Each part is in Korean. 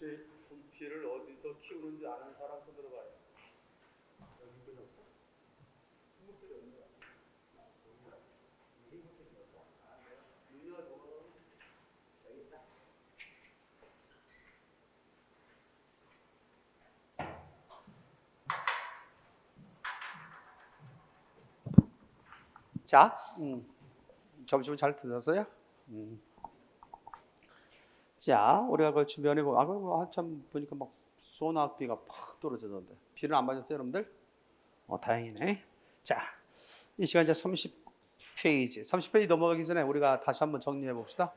분필을 어디서 키우는지 아는 사람 손 들어봐요. 여기 분필 없어? 분필이 없는 거야. 눈이가 더 여기 있다. 자, 점심 잘 드셨어요? 자, 우리가 그 주변에 한참 보니까 막 소나비가 팍 떨어지던데 비는 안 맞았어요, 여러분들? 다행이네. 자, 이 시간 이제 30페이지 넘어가기 전에 우리가 다시 한번 정리해 봅시다.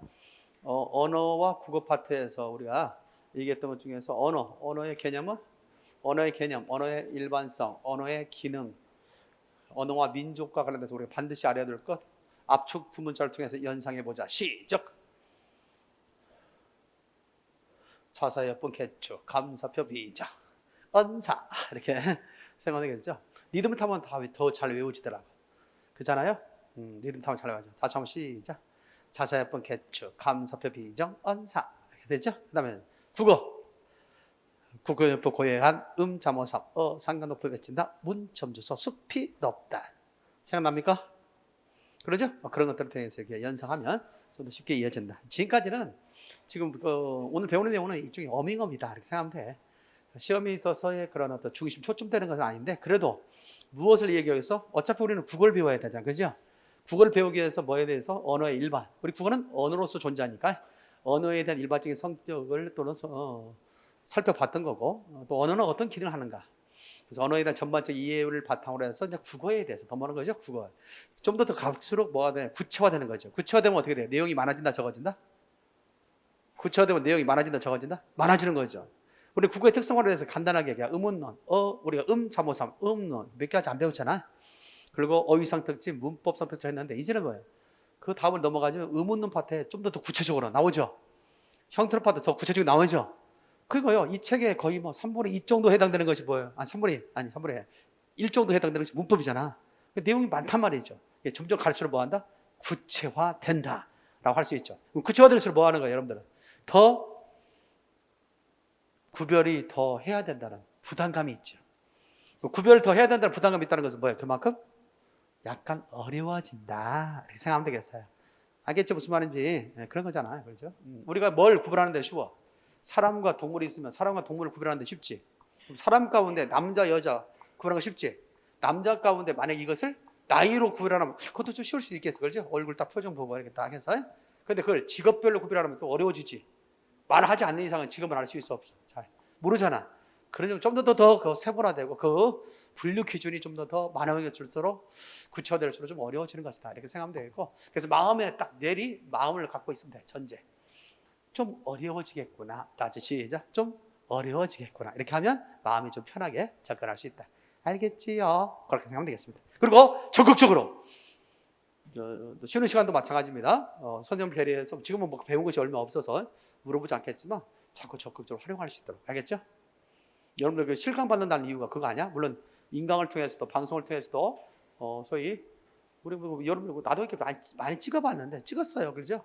언어와 국어 파트에서 우리가 얘기했던 것 중에서 언어의 개념은 언어의 개념, 언어의 일반성, 언어의 기능, 언어와 민족과 관련돼서 우리가 반드시 알아야 될 것, 압축 두 문자를 통해서 연상해 보자. 시작. 사사여분 개축 감사표 비자 언사 이렇게 생각하겠죠. 리듬을 타면 더 잘 외워지더라고. 그렇잖아요. 리듬 타면 잘 외워져. 다시 한번 시작. 사사여분 개축 감사표 비정 언사 이렇게 되죠. 그다음에 국어여부 고해한 자모삼 상관높이 외친다 문점주소 숲이 높다. 생각납니까? 그러죠? 그런 것들을 통해서 이렇게 연상하면 좀 더 쉽게 이어진다. 지금까지는 지금 오늘 배우는 내용은 일종의 어밍업이다 이렇게 생각하면 돼. 시험에 있어서의 그런 어떤 중심 초점되는 것은 아닌데 그래도 무엇을 얘기하기 위해서 어차피 우리는 국어를 배워야 되잖아, 그죠? 국어를 배우기 위해서 뭐에 대해서 언어의 일반, 우리 국어는 언어로서 존재하니까 언어에 대한 일반적인 성격을 또는 살펴봤던 거고 또 언어는 어떤 기능을 하는가. 그래서 언어에 대한 전반적 이해를 바탕으로 해서 이제 국어에 대해서 더 많은 거죠. 국어. 좀 더 갈수록 뭐가 돼? 구체화되는 거죠. 구체화되면 어떻게 돼요? 내용이 많아진다, 적어진다? 구체화되면 내용이 많아진다, 적어진다? 많아지는 거죠. 우리 국어의 특성화에 대해서 간단하게 얘기해. 음운론, 우리가 자모삼, 음론 몇 가지 안 배웠잖아. 그리고 어휘상 특징, 문법상 특징 했는데 이제는 뭐예요? 그 다음을 넘어가지면 음운론 파트에 좀 더 구체적으로 나오죠. 형태로 파트 더 구체적으로 나오죠. 그리고요, 이 책에 거의 뭐 3분의 2 정도 해당되는 것이 뭐예요? 3분의 1 정도 해당되는 것이 문법이잖아. 내용이 많단 말이죠. 점점 갈수록 뭐 한다? 구체화된다. 라고 할 수 있죠. 구체화될수록 뭐 하는 거예요, 여러분들은? 더 구별이 더 해야 된다는 부담감이 있죠. 구별을 더 해야 된다는 부담감이 있다는 것은 뭐예요? 그만큼 약간 어려워진다. 이렇게 생각하면 되겠어요. 알겠죠? 무슨 말인지. 네, 그런 거잖아요. 그렇죠? 우리가 뭘 구별하는 데 쉬워? 사람과 동물이 있으면 사람과 동물을 구별하는 데 쉽지. 사람 가운데 남자, 여자 구별하는 거 쉽지. 남자 가운데 만약 이것을 나이로 구별하면 그것도 좀 쉬울 수 있겠어. 그렇죠? 얼굴 딱 표정 보고 이렇게 딱 해서. 근데 그걸 직업별로 구별하면 또 어려워지지. 말하지 않는 이상은 직업을 알 수 있어 없어. 잘 모르잖아. 그러니 좀 더 세분화되고 그 분류 기준이 좀 더 많아질수록 구체화될수록 좀 어려워지는 것이다. 이렇게 생각하면 되겠고, 그래서 마음에 딱 마음을 갖고 있으면 돼. 전제. 좀 어려워지겠구나. 다시 시작. 좀 어려워지겠구나. 이렇게 하면 마음이 좀 편하게 접근할 수 있다. 알겠지요? 그렇게 생각하면 되겠습니다. 그리고 적극적으로 쉬는 시간도 마찬가지입니다. 선생님 배려해서 지금은 뭐 배운 것이 얼마 없어서 물어보지 않겠지만 자꾸 적극적으로 활용할 수 있도록 알겠죠? 여러분들 그 실감 받는다는 이유가 그거 아니야? 물론 인강을 통해서도 방송을 통해서도 소위 우리 여러분 나도 이렇게 많이 찍어봤는데 찍었어요, 그렇죠?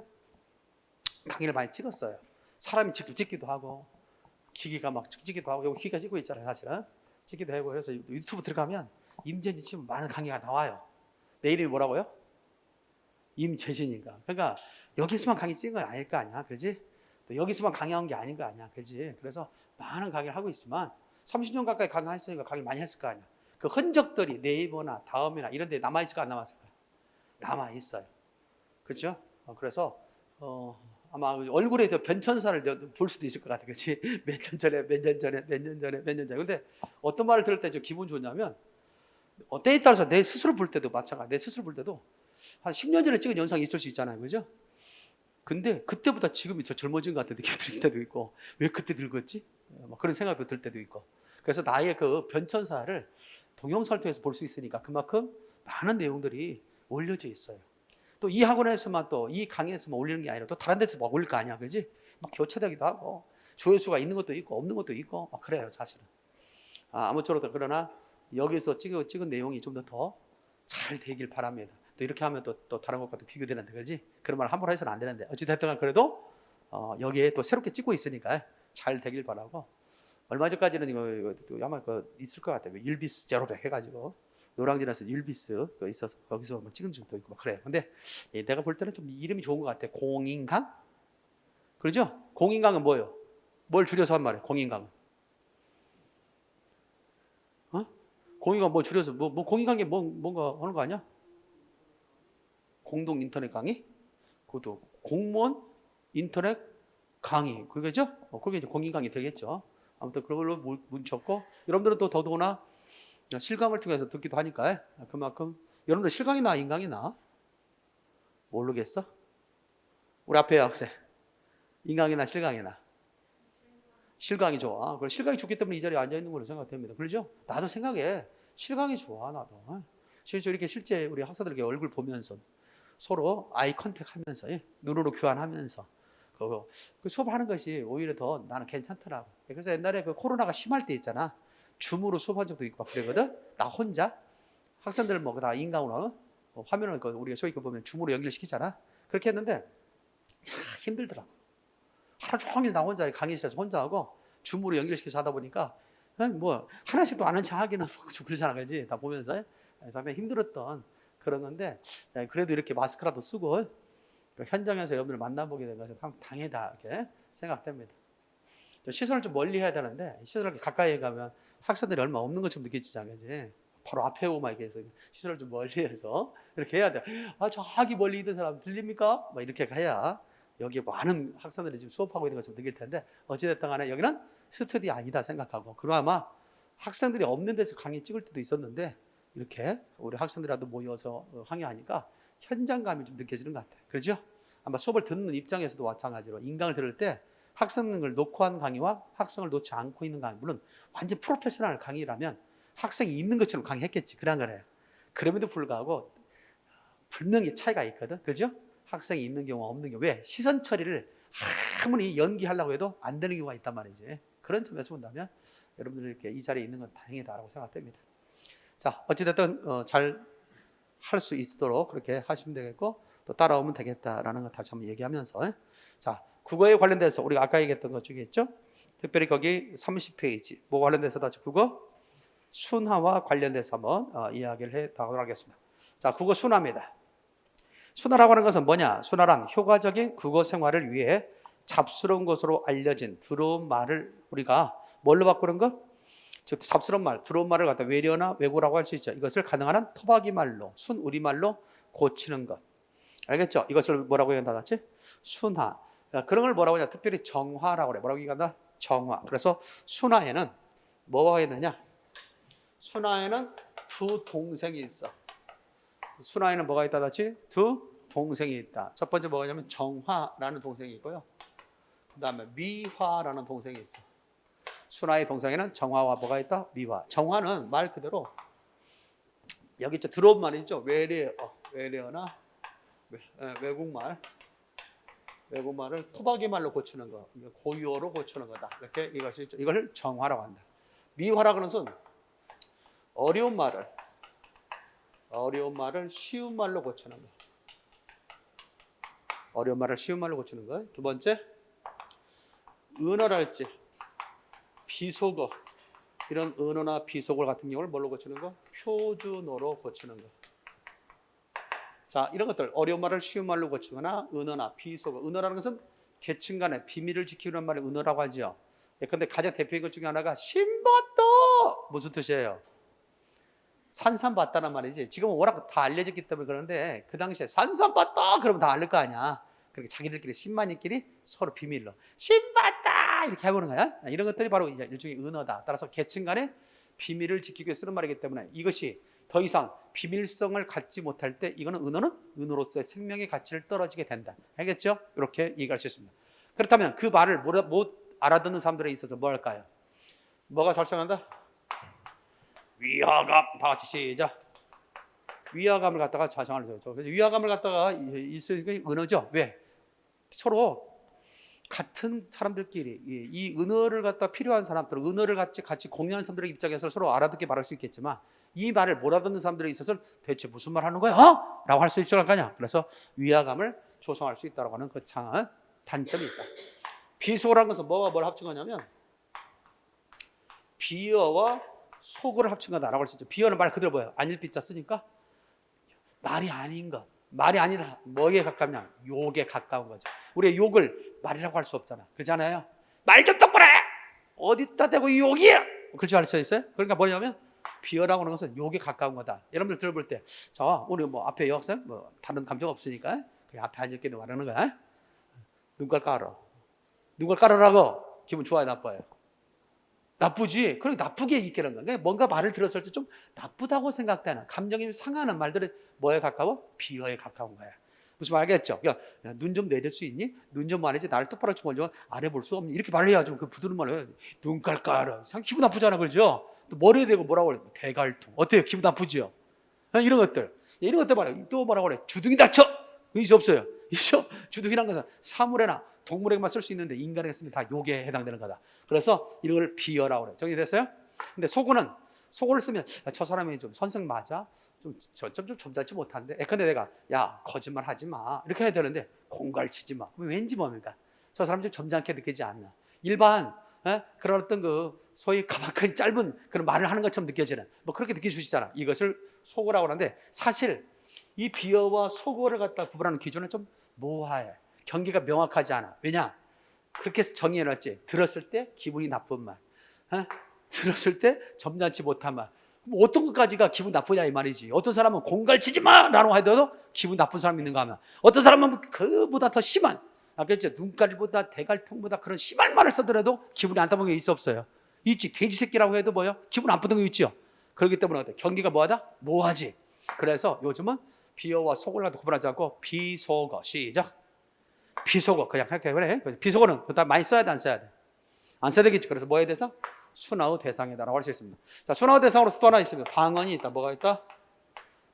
강의를 많이 찍었어요. 사람이 직접 찍기도 하고 기기가 막 찍기도 하고 여기 기기가 찍고 있잖아요, 사실은 찍기도 하고 그래서 유튜브 들어가면 임재진 치면 많은 강의가 나와요. 내 이름이 뭐라고요? 임재진인가. 그러니까 여기서만 강의 찍은 건 아닐 거 아니야, 그렇지? 또 여기서만 강의한 게 아닌 거 아니야, 그렇지? 그래서 많은 강의를 하고 있지만 30년 가까이 강의했으니까 강의 많이 했을 거 아니야. 그 흔적들이 네이버나 다음이나 이런 데 남아있을까 안 남아있을까? 남아있어요. 그렇죠? 그래서 아마 얼굴에 저 변천사를 볼 수도 있을 것 같아. 그렇지? 몇 년 전에. 근데 어떤 말을 들을 때 좀 기분 좋냐면 때에 따라서 내 스스로 볼 때도 마찬가지. 내 스스로 볼 때도 한 10년 전에 찍은 영상이 있을 수 있잖아요. 그죠? 근데 그때보다 지금이 더 젊어진 것 같은 느낌이 들 때도 있고 왜 그때 늙었지? 그런 생각도 들 때도 있고 그래서 나의 그 변천사를 동영상을 통해서 볼 수 있으니까 그만큼 많은 내용들이 올려져 있어요. 또 이 학원에서만 또 이 강의에서만 올리는 게 아니라 또 다른 데서 막 올릴 거 아니야, 그지? 막 교체되기도 하고 조회수가 있는 것도 있고 없는 것도 있고 막 그래요, 사실은. 아무쪼록 그러나 여기서 찍은 내용이 좀 더 잘 되길 바랍니다. 또 이렇게 하면 또 다른 것과 또 비교되는데, 그렇지? 그런 말 함부로 해서는 안 되는데 어찌됐든 그래도 여기에 또 새롭게 찍고 있으니까 잘 되길 바라고, 얼마 전까지는 이거 아마 그 있을 것 같아요. 율비스 제로백 해가지고 노량진에서 율비스 그 있어서 거기서 뭐 찍은 적도 있고 막 그래요. 근데 내가 볼 때는 좀 이름이 좋은 것 같아. 공인강? 그러죠? 공인강은 뭐예요? 뭘 줄여서 한 말이에요? 공인강은? 어? 공인강 뭐 줄여서 뭐 공인강이 뭔가 하는 거 아니야? 공동 인터넷 강의? 그것도 공무원 인터넷 강의, 그거죠? 그게 이제 공인강의 되겠죠. 아무튼 그런 걸로 뭉쳤고, 여러분들은 또 더더구나 실강을 통해서 듣기도 하니까 그만큼 여러분들 실강이 나 인강이 나? 모르겠어? 우리 앞에 학생 인강이 나 실강이 나? 실강이 좋아. 그래, 실강이 좋기 때문에 이 자리에 앉아 있는 걸로 생각됩니다. 그렇죠? 나도 생각해. 실강이 좋아. 나도 실제 이렇게 실제 우리 학생들에게 얼굴 보면서 서로 아이 컨택 하면서 눈으로 교환하면서 그 수업하는 것이 오히려 더 나는 괜찮더라고. 그래서 옛날에 그 코로나가 심할 때 있잖아. 줌으로 수업한 적도 있고 막 그러거든. 나 혼자 학생들 뭐 다 인강으로 화면을 우리가 소위 보면 줌으로 연결시키잖아. 그렇게 했는데 힘들더라고. 하루 종일 나 혼자 강의실에서 혼자 하고 줌으로 연결시켜서 하다 보니까 뭐 하나씩도 아는 척 하기는 좀 그러잖아, 그지? 다 보면서 상당히 힘들었던 그런 건데, 그래도 이렇게 마스크라도 쓰고 현장에서 여러분을 만나보게 된 것은 참 당연하다 이렇게 생각됩니다. 시선을 좀 멀리 해야 되는데 시선을 가까이 가면 학생들이 얼마 없는 것처럼 느껴지잖아요, 그지? 바로 앞에 오고 막 이렇게 해서 시선을 좀 멀리해서 이렇게 해야 돼. 저기 멀리 있는 사람 들립니까? 막 이렇게 해야 여기에 많은 학생들이 지금 수업하고 있는 것처럼 느낄 텐데, 어찌됐든 간에 여기는 스터디 아니다 생각하고, 그럼 아마 학생들이 없는 데서 강의 찍을 때도 있었는데 이렇게 우리 학생들이라도 모여서 강의하니까 현장감이 좀 느껴지는 것 같아요. 그렇죠? 아마 수업을 듣는 입장에서도 마찬가지로 인강을 들을 때 학생을 놓고 한 강의와 학생을 놓지 않고 있는 강의, 물론 완전 프로페셔널 강의라면 학생이 있는 것처럼 강의했겠지. 그런 거래요. 그럼에도 불구하고 분명히 차이가 있거든. 그렇죠? 학생이 있는 경우와 없는 경우. 왜? 시선 처리를 아무리 연기하려고 해도 안 되는 경우가 있단 말이지. 그런 점에서 본다면 여러분들 이렇게 이 자리에 있는 건 다행이다라고 생각됩니다. 자, 어찌됐든 잘 할 수 있도록 그렇게 하시면 되겠고, 또 따라오면 되겠다라는 거 다시 한번 얘기하면서, 자, 국어에 관련돼서 우리가 아까 얘기했던 것 중에 있죠. 특별히 거기 30페이지 뭐 관련돼서 다시 국어 순화와 관련돼서 한번 이야기를 해 나가도록 하겠습니다. 자, 국어 순화입니다. 순화라고 하는 것은 뭐냐? 순화란 효과적인 국어 생활을 위해 잡스러운 것으로 알려진 들어온 말을 우리가 뭘로 바꾸는 것? 즉 잡스러운 말, 들어온 말을 갖다 외려나 왜고라고 할 수 있죠. 이것을 가능한 토박이 말로, 순 우리말로 고치는 것. 알겠죠? 이것을 뭐라고 한다 같이? 순화. 그런 걸 뭐라고 하냐? 특별히 정화라고 그래. 뭐라고 얘기한다? 정화. 그래서 순화에는 뭐가 있느냐? 순화에는 두 동생이 있어. 순화에는 뭐가 있다 같이? 두 동생이 있다. 첫 번째 뭐냐면 정화라는 동생이 있고요. 그 다음에 미화라는 동생이 있어. 순화의 동생에는 정화와 뭐가 있다? 미화. 정화는 말 그대로 여기 있죠. 들어온 말 있죠. 외래어나 외국말을 토박이 말로 고치는 거, 고유어로 고치는 거다. 이렇게 이것이 있죠. 이걸 정화라고 한다. 미화라고 하는 것은 어려운 말을 쉬운 말로 고치는 거. 어려운 말을 쉬운 말로 고치는 거. 두 번째, 은어랄지 비속어, 이런 은어나 비속어 같은 경우를 뭘로 고치는 거? 표준어로 고치는 거. 자, 이런 것들 어려운 말을 쉬운 말로 고치거나 은어나 비속어. 은어라는 것은 계층 간의 비밀을 지키는 말이 은어라고 하죠. 그런데 가장 대표적인 것 중에 하나가 신봤다. 무슨 뜻이에요? 산삼봤다는 말이지. 지금은 워낙 다 알려졌기 때문에 그런데 그 당시에 산삼봤다 그러면 다 알릴 거 아니야. 그렇게 자기들끼리 신만이끼리 서로 비밀로 신봤다 이렇게 해보는 거야. 이런 것들이 바로 일종의 은어다. 따라서 계층 간의 비밀을 지키기 위해 쓰는 말이기 때문에 이것이 더 이상 비밀성을 갖지 못할 때 이거는 은어는 은어로서의 생명의 가치를 떨어지게 된다. 알겠죠? 이렇게 얘기할 수 있습니다. 그렇다면 그 말을 못 알아듣는 사람들에 있어서 뭐 할까요? 뭐가 작성한다? 위화감. 다 같이 시작. 위화감을 갖다가 자성을 줘요. 그래서 위화감을 갖다가 있으니까 은어죠. 왜? 서로 같은 사람들끼리 이 은어를 갖다 필요한 사람들, 은어를 같이 공유하는 사람들의 입장에서 서로 알아듣게 말할 수 있겠지만 이 말을 못 알아듣는 사람들에 있어서 대체 무슨 말 하는 거야? 라고 할 수 있을 거 아니야. 그래서 위화감을 조성할 수 있다고 하는 그 장한 단점이 있다. 비속어라는 것은 뭐와 뭘 합친 거냐면 비어와 속어를 합친 거다라고 할 수 있죠. 비어는 말 그대로 뭐예요? 아닐 비자 쓰니까 말이 아닌 것. 말이 아니라 뭐에 가깝냐? 욕에 가까운 거죠. 우리의 욕을 말이라고 할 수 없잖아. 그렇잖아요. 말 좀 똑바로 해! 어디다 대고 욕이야! 그렇지 않을 수 있어요? 그러니까 뭐냐면 비어라고 하는 것은 욕에 가까운 거다. 여러분들 들어볼 때, 자, 오늘 뭐 앞에 여학생 뭐 다른 감정 없으니까 그냥 앞에 앉을게 말하는 거야. 눈깔 깔아. 눈깔 깔으라고. 기분 좋아요, 나빠요? 나쁘지. 그럼 나쁘게 얘기하는 거야. 그러니까 뭔가 말을 들었을 때 좀 나쁘다고 생각되는 감정이 상하는 말들은 뭐에 가까워? 비어에 가까운 거야. 무슨 말 알겠죠? 눈 좀 내릴 수 있니? 눈 좀 말이지 나를 똑바로 좀 올려 아래 볼 수 없니? 이렇게 말을 해야지. 그 부드러운 말을 해야지. 눈깔 깔아. 상 기분 나쁘잖아, 그렇죠? 또 머리에 대고 뭐라고 그래? 대갈통. 어때요? 기분 나쁘죠? 이런 것들. 이런 것들 말이야. 또 뭐라고 그래? 주둥이 다쳐. 있어 없어요? 있어. 주둥이란 것은 사물에나 동물에게만 쓸 수 있는데 인간에게 쓰면 다 욕에 해당되는 거다. 그래서 이런 걸 비어라고 그래. 정리됐어요? 근데 속어를 쓰면 저 사람이 좀 선생 맞아? 좀 점잖지 못한데. 근데 내가 야 거짓말 하지 마 이렇게 해야 되는데 공갈치지 마. 왠지 뭡니까? 저 사람 좀 점잖게 느끼지 않나. 일반 그런 어떤 그 소위 가박한 짧은 그런 말을 하는 것처럼 느껴지는 뭐 그렇게 느껴지시잖아. 이것을 속어라고 하는데 사실 이 비어와 속어를 갖다 구분하는 기준은 좀 모호해. 경계가 명확하지 않아. 왜냐? 그렇게 정의해놨지. 들었을 때 기분이 나쁜 말, 들었을 때 점잖지 못한 말. 뭐 어떤 것까지가 기분 나쁘냐 이 말이지. 어떤 사람은 공갈치지 마라고 해도 기분 나쁜 사람이 있는가 하면 어떤 사람은 그보다 더 심한 아까죠 눈깔보다 대갈통보다 그런 심한 말을 써더라도 기분이 안 나쁜 게 있어 없어요? 있지. 돼지 새끼라고 해도 뭐요? 기분 안 나쁜 게 있죠. 그렇기 때문에 경계가 뭐하다? 모호하지. 그래서 요즘은 비어와 속어를 구분하지 않고 비속어. 시작. 비속어 그냥 그렇게 그래. 비속어는 그다음 많이 써야 돼, 안 써야 돼? 안 써야 되겠지. 그래서 뭐에 대해서 순화의 대상이다라고 할 수 있습니다. 자, 순화의 대상으로서 또 하나 있습니다. 방언이 있다. 뭐가 있다?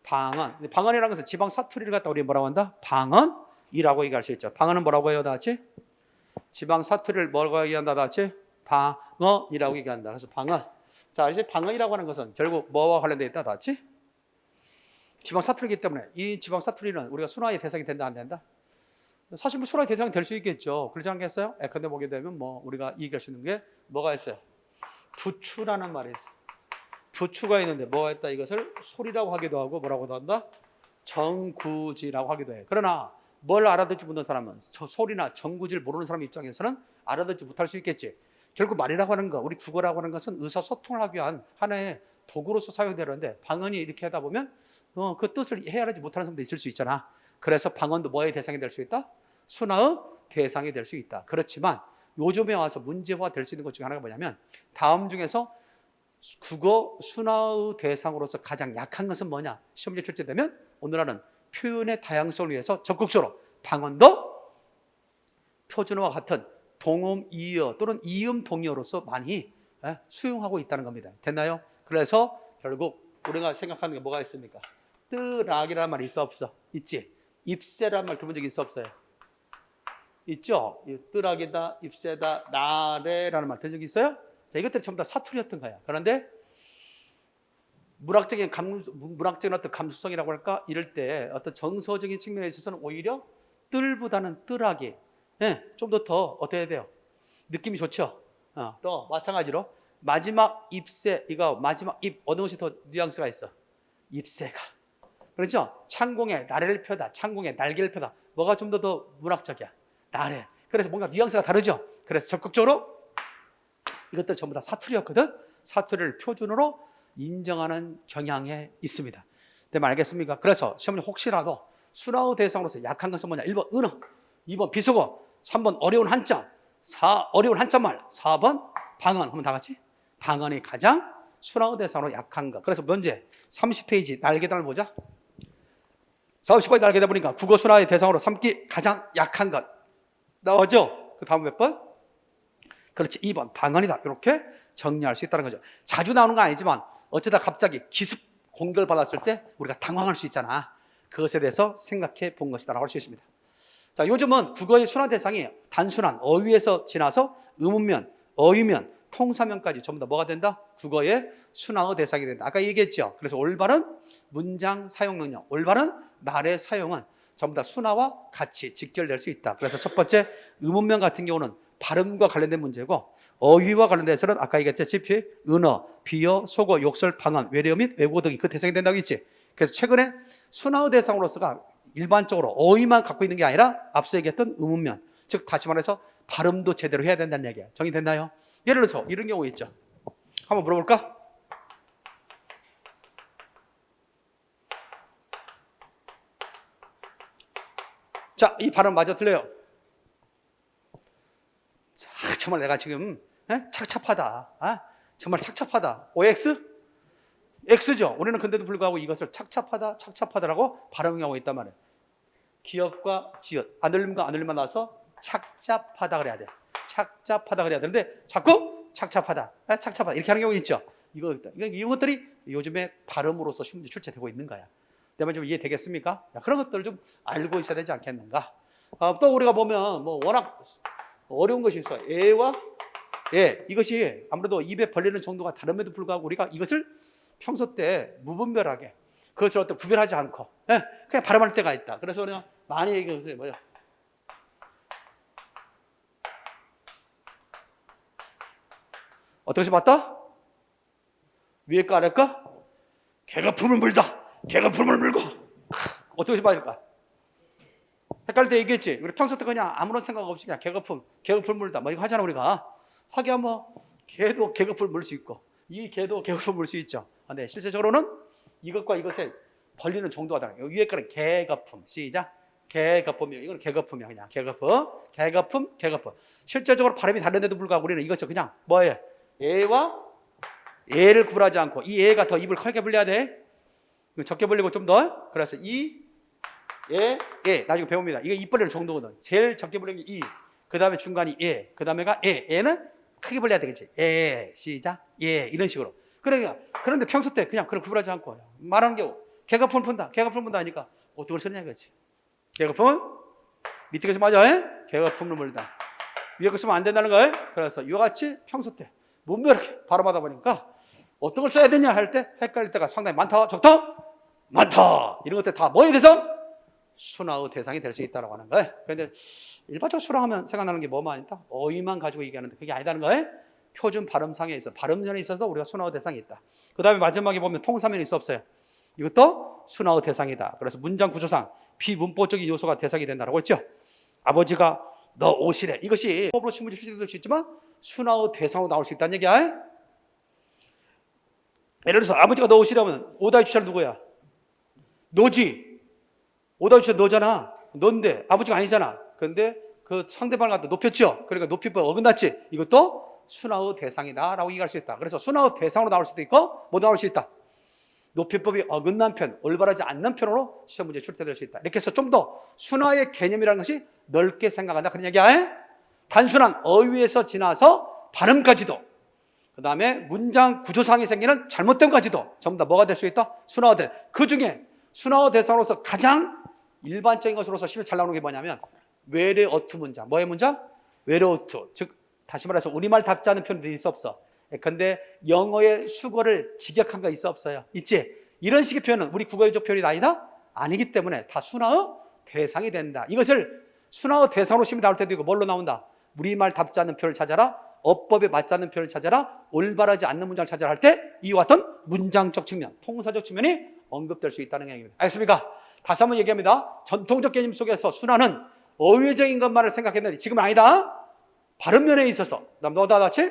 방언. 방언이라는 것은 지방 사투리를 갖다 우리 뭐라고 한다? 방언이라고 얘기할 수 있죠. 방언은 뭐라고 해요, 다 같이? 지방 사투리를 뭐라고 얘기한다, 다 같이? 방언이라고 얘기한다. 그래서 방언. 자, 이제 방언이라고 하는 것은 결국 뭐와 관련되어 있다, 다 같이? 지방 사투리이기 때문에 이 지방 사투리는 우리가 순화의 대상이 된다, 안 된다? 사실 뭐 순화의 대상이 될 수 있겠죠. 그렇지 않겠어요? 근데 보게 되면 뭐 우리가 얘기할 수 있는 게 뭐가 있어요? 부추라는 말이 있어요. 부추가 있는데 뭐가 있다? 이것을 소리라고 하기도 하고 뭐라고도 한다? 정구지라고 하기도 해요. 그러나 뭘 알아듣지 못하는 사람은 저 소리나 정구지를 모르는 사람 입장에서는 알아듣지 못할 수 있겠지. 결국 말이라고 하는 거, 우리 국어라고 하는 것은 의사소통을 하기 위한 하나의 도구로서 사용되는데 방언이 이렇게 하다 보면 그 뜻을 헤아리지 못하는 사람도 있을 수 있잖아. 그래서 방언도 뭐의 대상이 될 수 있다? 순화의 대상이 될 수 있다. 그렇지만 요즘에 와서 문제화 될 수 있는 것 중에 하나가 뭐냐면 다음 중에서 국어 순화의 대상으로서 가장 약한 것은 뭐냐? 시험에 출제되면 오늘날은 표현의 다양성을 위해서 적극적으로 방언도 표준어와 같은 동음 이어 또는 이음 동의어로서 많이 수용하고 있다는 겁니다. 됐나요? 그래서 결국 우리가 생각하는 게 뭐가 있습니까? 뜨락이라는 말이 있어 없어? 있지. 입새라는 말 들어본 적 있어 없어요? 있죠? 뜨락이다, 입새다, 나래라는 말 들은 적 있어요? 자, 이것들이 전부 다 사투리였던 거야. 그런데 문학적인 어떤 감수성이라고 할까? 이럴 때 어떤 정서적인 측면에 있어서는 오히려 뜰보다는 뜨락이 좀 더 어때야 돼요? 느낌이 좋죠? 또 마찬가지로 마지막 입새, 이거 마지막 입 어느 것이 더 뉘앙스가 있어? 입새가. 그렇죠? 창공에 나래를 펴다, 창공에 날개를 펴다. 뭐가 좀 더 문학적이야? 나래. 그래서 뭔가 뉘앙스가 다르죠? 그래서 적극적으로 이것들 전부 다 사투리였거든? 사투리를 표준으로 인정하는 경향에 있습니다. 네, 알겠습니까? 그래서 시험에 혹시라도 순화의 대상으로서 약한 것은 뭐냐? 1번 은어, 2번 비속어, 3번 어려운 한자, 4 어려운 한자말, 4번 방언. 한번 다 같이. 방언이 가장 순화의 대상으로 약한 것. 그래서 문제 30페이지 날개단을 보자. 40페이지 날개단 보니까 국어 순화의 대상으로 삼기 가장 약한 것 나오죠? 그 다음 몇 번? 그렇지, 2번 방언이다. 이렇게 정리할 수 있다는 거죠. 자주 나오는 건 아니지만 어쩌다 갑자기 기습 공격을 받았을 때 우리가 당황할 수 있잖아. 그것에 대해서 생각해 본 것이다라고 할 수 있습니다. 자, 요즘은 국어의 순화 대상이 단순한 어휘에서 지나서 의문면, 어휘면, 통사면까지 전부 다 뭐가 된다? 국어의 순화의 대상이 된다. 아까 얘기했죠. 그래서 올바른 문장 사용 능력, 올바른 말의 사용은 전부 다 순화와 같이 직결될 수 있다. 그래서 첫 번째 의문면 같은 경우는 발음과 관련된 문제고, 어휘와 관련돼서는 아까 얘기했듯이 은어, 비어, 속어, 욕설, 방언, 외래어 및 외국어 등이 그 대상이 된다고 했지. 그래서 최근에 순화어 대상으로서가 일반적으로 어휘만 갖고 있는 게 아니라 앞서 얘기했던 의문면, 즉 다시 말해서 발음도 제대로 해야 된다는 얘기야. 정리됐나요? 예를 들어서 이런 경우 있죠. 한번 물어볼까? 자, 이 발음 맞아 틀려요? 자, 정말 내가 지금 착잡하다. 정말 착잡하다. OX? X죠. 우리는 근데도 불구하고 이것을 착잡하다, 착잡하다라고 발음하고 있단 말이에요. 기역과 지읒, 안들림과 안들림만 나와서 착잡하다 그래야 돼. 착잡하다 그래야 되는데 자꾸 착잡하다, 착잡하다 이렇게 하는 경우 있죠. 이런 것들이 요즘에 발음으로서 쉽게 출제되고 있는 거야. 내 말 좀 이해되겠습니까? 그런 것들을 좀 알고 있어야 되지 않겠는가? 또 우리가 보면 뭐 워낙 어려운 것이 있어. 애와 예, 이것이 아무래도 입에 벌리는 정도가 다름에도 불구하고 우리가 이것을 평소 때 무분별하게 그것을 어떤 구별하지 않고 그냥 발음할 때가 있다. 그래서 그냥 많이 얘기해서 뭐야? 어떻게 봤다? 위에 거 아래 거? 개가 품을 물다. 개가 품을 물고 어떻게 봐야 될까? 헷갈릴 때 얘기했지. 우리 평소 때 그냥 아무런 생각 없이 그냥 개거품 물다 뭐 이거 하잖아 우리가. 하기야 뭐 개도 개거품 물 수 있고 이 개도 개거품 물 수 있죠. 근데 실제적으로는 이것과 이것의 벌리는 정도가 다르다. 위에 거는 개거품. 시작. 개거품이요. 이건 개거품이야 그냥 개거품, 개거품, 개거품. 실제적으로 발음이 다른데도 불구하고 우리는 이것을 그냥 뭐예요? 애와 애를 구분하지 않고 이 애가 더 입을 크게 벌려야 돼. 적게 벌리고 좀 더. 그래서 이 예, 나중에 배웁니다. 이게 입 벌리는 정도거든. 제일 적게 벌리는 게 이, 그 다음에 중간이 예, 그 다음에가 애는 크게 벌려야 되겠지. 시작, 이런 식으로. 그러니까 그런데 평소 때 그냥 그런 구분하지 않고 말하는 경우 개거품을 푼다, 개거품을 푼다 하니까 어떻게 쓰느냐 이거지. 개거품은 밑에 것이 맞아, 개거품을 물다. 위에 거 쓰면 안 된다는 거예요. 그래서 이와 같이 평소 때 문별하게 발음하다 보니까 어떤 걸 써야 되냐 할 때 헷갈릴 때가 상당히 많다, 적다, 많다. 이런 것들 다 뭐에 대해서 순화의 대상이 될 수 있다고 하는 거예요. 그런데 일반적으로 순화하면 생각나는 게 뭐만 있다? 어휘만 가지고 얘기하는데 그게 아니다는 거예요. 표준 발음상에 있어 발음전에 있어서 우리가 순화의 대상이 있다. 그 다음에 마지막에 보면 통사면이 있어 없어요? 이것도 순화의 대상이다. 그래서 문장 구조상 비문법적인 요소가 대상이 된다고 했죠. 아버지가 너 오시래. 이것이 법으로 신문지 출제될 수 있지만 순화의 대상으로 나올 수 있다는 얘기야. 예를 들어서 아버지가 너 오시려면 오다의 주체는 누구야? 너지. 오다의 주체 너잖아. 넌데 아버지가 아니잖아. 그런데 그 상대방을 갖다 높였죠. 그러니까 높이법 어긋났지. 이것도 순화의 대상이다 라고 얘기할 수 있다. 그래서 순화의 대상으로 나올 수도 있고 못 나올 수 있다. 높이법이 어긋난 편, 올바르지 않는 편으로 시험 문제 출제될 수 있다. 이렇게 해서 좀 더 순화의 개념이라는 것이 넓게 생각한다. 그런 얘기야. 단순한 어휘에서 지나서 발음까지도, 그 다음에 문장 구조상에 생기는 잘못됨까지도 전부 다 뭐가 될 수 있다? 순화어 대. 그 중에 순화어 대상으로서 가장 일반적인 것으로서 시험에 잘 나오는 게 뭐냐면 외래어투 문장. 뭐의 문장? 외래어투. 즉 다시 말해서 우리말 답지 않은 표현들이 있어 없어? 근데 영어의 수거를 직역한 거 있어 없어요? 있지? 이런 식의 표현은 우리 국어유적 표현이 아니다? 아니기 때문에 다 순화어 대상이 된다. 이것을 순화어 대상으로 시험에 나올 때도 있고 뭘로 나온다? 우리말 답지 않는 표현을 찾아라. 어법에 맞지 않는 표현을 찾아라. 올바르지 않는 문장을 찾아라 할 때 이와 같은 문장적 측면, 통사적 측면이 언급될 수 있다는 얘기입니다. 알겠습니까? 다시 한번 얘기합니다. 전통적 개념 속에서 순화는 어휘적인 것만을 생각했는데 지금은 아니다. 발음면에 있어서 너다 같이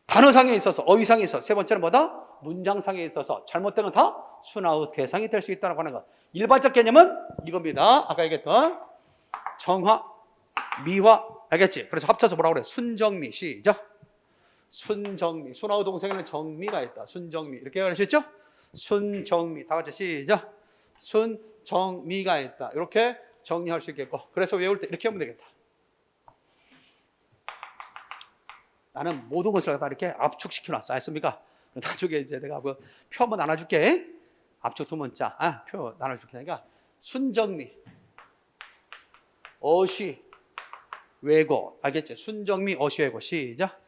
단어상에 있어서 어휘상에 있어서 세 번째는 뭐다? 문장상에 있어서 잘못된 건 다 순화의 대상이 될 수 있다고 하는 것. 일반적 개념은 이겁니다. 아까 얘기했던 정화, 미화, 알겠지? 그래서 합쳐서 뭐라고 그래? 순정미. 시작. 순정미. 순화의 동생에는 정미가 있다. 순정미. 이렇게 할 수 있죠? 순정미. 다 같이 시작. 순정미가 있다. 이렇게 정리할 수 있겠고. 그래서 외울 때 이렇게 하면 되겠다. 나는 모든 것을 다 이렇게 압축시켜 놨어. 알습니까? 나중에 이제 내가 그 표 한번 나눠줄게. 압축 두 문자. 표 나눠줄 테니까. 순정미. 어시. 외고. 알겠지? 순정미, 어시, 외고. 시작.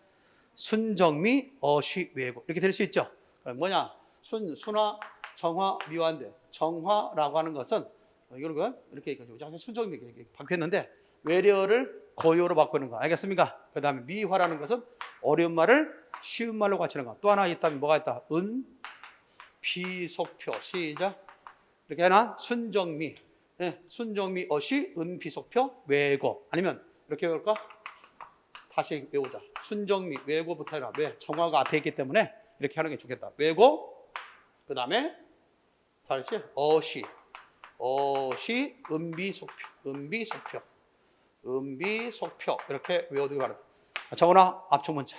순정미, 어시, 외고. 이렇게 될 수 있죠? 뭐냐? 순화, 정화, 미화인데. 정화라고 하는 것은, 이렇게 순정미, 이렇게 바뀌었는데, 외래어를 고유어로 바꾸는 거. 알겠습니까? 그 다음에 미화라는 것은 어려운 말을 쉬운 말로 갖추는 거. 또 하나 있다면 뭐가 있다? 은, 비속표. 시작. 이렇게 하나 순정미. 네, 순정미 어시 은비속표 외고. 아니면 이렇게 외울까? 다시 외우자. 순정미 외고부터 해라. 왜? 정화가 앞에 있기 때문에 이렇게 하는 게 좋겠다. 외고. 그 다음에 잘했지? 어시 은비속표. 은비속표 이렇게 외워두기 바랍니다. 정원아 압축 문자.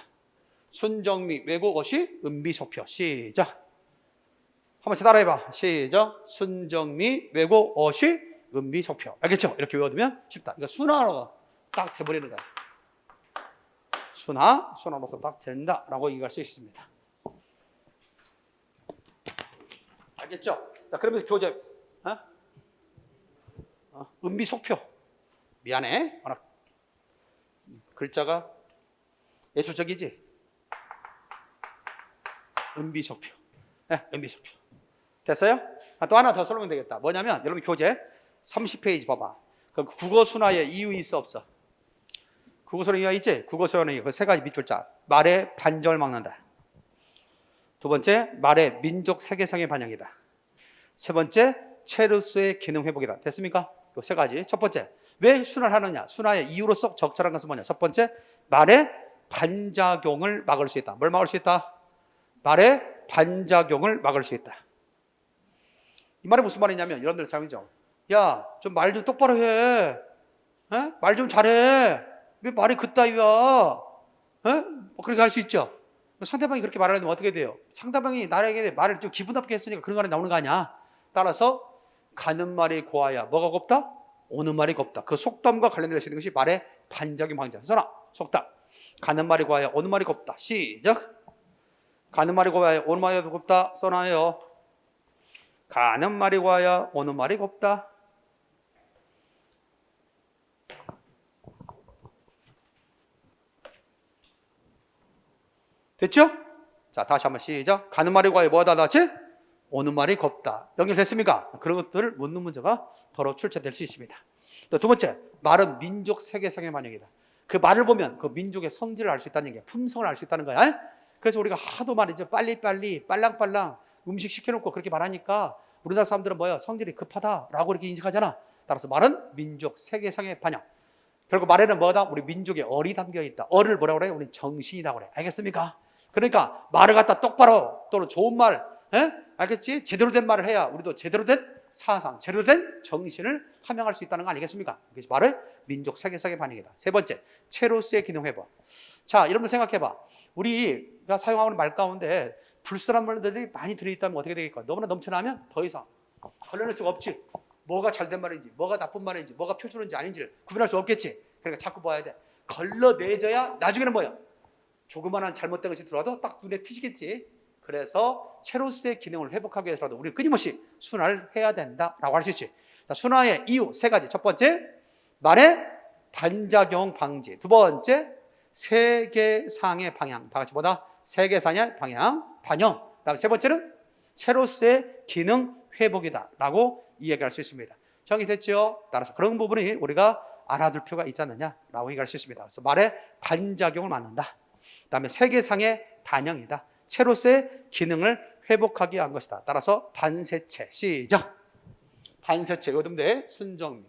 순정미 외고 어시 은비속표. 시작. 한 번씩 따라해봐. 시작. 순정미 외고 어시 은비속표. 알겠죠? 이렇게 외워두면 쉽다. 이거 순화로 딱 돼버리는 거야. 순화로서 딱 된다라고 얘기할 수 있습니다. 알겠죠? 자, 그러면서 교재 은비속표. 미안해. 워낙 글자가 예술적이지? 은비속표. 네, 은비속표. 됐어요? 또 하나 더 설명하면 되겠다. 뭐냐면 여러분 교재 30페이지 봐봐. 그 국어 순화의 이유 있어 없어? 국어 순화 이유 있지? 국어 순화의 그 세 가지 밑줄자. 말의 반정을 막는다. 두 번째, 말의 민족 세계상의 반영이다. 세 번째, 체르스의 기능 회복이다. 됐습니까? 이 세 가지. 첫 번째, 왜 순화를 하느냐? 순화의 이유로서 적절한 것은 뭐냐? 첫 번째, 말의 반작용을 막을 수 있다. 뭘 막을 수 있다? 말의 반작용을 막을 수 있다. 이 말이 무슨 말이냐면 여러분들 잘 알죠? 야, 좀 말 좀 똑바로 해. 말 좀 잘해. 왜 말이 그따위야? 뭐 그렇게 할 수 있죠. 상대방이 그렇게 말하면 어떻게 돼요? 상대방이 나에게 말을 좀 기분 나쁘게 했으니까 그런 말이 나오는 거 아니야? 따라서 가는 말이 고와야 뭐가 곱다? 오는 말이 곱다. 그 속담과 관련되어 있는 것이 말의 반작용 방지야. 써라. 속담. 가는 말이 고와야 오는 말이 곱다. 시작. 가는 말이 고와야 오는 말이 곱다. 써놔요. 가는 말이 고와야 오는 말이 곱다. 됐죠? 자, 다시 한번 시작. 가는 말이 고와야 뭐하다 나지? 오는 말이 곱다. 연결됐습니까? 그런 것들을 묻는 문제가 더러 출제될 수 있습니다. 또 두 번째, 말은 민족 세계상의 반영이다. 그 말을 보면 그 민족의 성질을 알 수 있다는 얘기야. 품성을 알 수 있다는 거야. 그래서 우리가 하도 말이죠. 빨리빨리, 빨랑빨랑 음식 시켜놓고 그렇게 말하니까 우리나라 사람들은 뭐야? 성질이 급하다라고 이렇게 인식하잖아. 따라서 말은 민족 세계상의 반영. 결국 말에는 뭐다? 우리 민족의 얼이 담겨 있다. 얼을 뭐라고 그래? 우리는 정신이라고 그래. 알겠습니까? 그러니까 말을 갖다 똑바로 또는 좋은 말, 알겠지? 제대로 된 말을 해야 우리도 제대로 된 사상, 제대로 된 정신을 함양할 수 있다는 거 아니겠습니까? 그것이 말은 민족 세계상의 반영이다. 세 번째, 체로스의 기능 회복. 자, 여러분 생각해봐. 우리가 사용하는 말 가운데 불순한 말들이 많이 들어있다면 어떻게 되겠까? 너무나 넘쳐나면 더 이상 걸러낼 수가 없지. 뭐가 잘된 말인지, 뭐가 나쁜 말인지, 뭐가 표준어인지 아닌지를 구분할 수 없겠지. 그러니까 자꾸 봐야 돼. 걸러내줘야 나중에는 뭐야? 조그마한 잘못된 것이 들어와도 딱 눈에 튀시겠지. 그래서 체로스의 기능을 회복하기 위해서라도 우리는 끊임없이 순화를 해야 된다라고 할 수 있지. 자, 순화의 이유 세 가지. 첫 번째, 말의 반작용 방지. 두 번째, 세계상의 방향. 다 같이 보다 세계상의 방향, 반영. 그다음에 세 번째는 체로스의 기능 회복이다라고 이야기할 수 있습니다. 정의됐죠? 따라서 그런 부분이 우리가 알아둘 필요가 있지 않느냐라고 얘기할 수 있습니다. 그래서 말의 반작용을 막는다. 그다음에 세계상의 반영이다. 체로스의 기능을 회복하기 위한 것이다. 따라서 반세체. 시작. 반세체. 이거 돼. 순정미.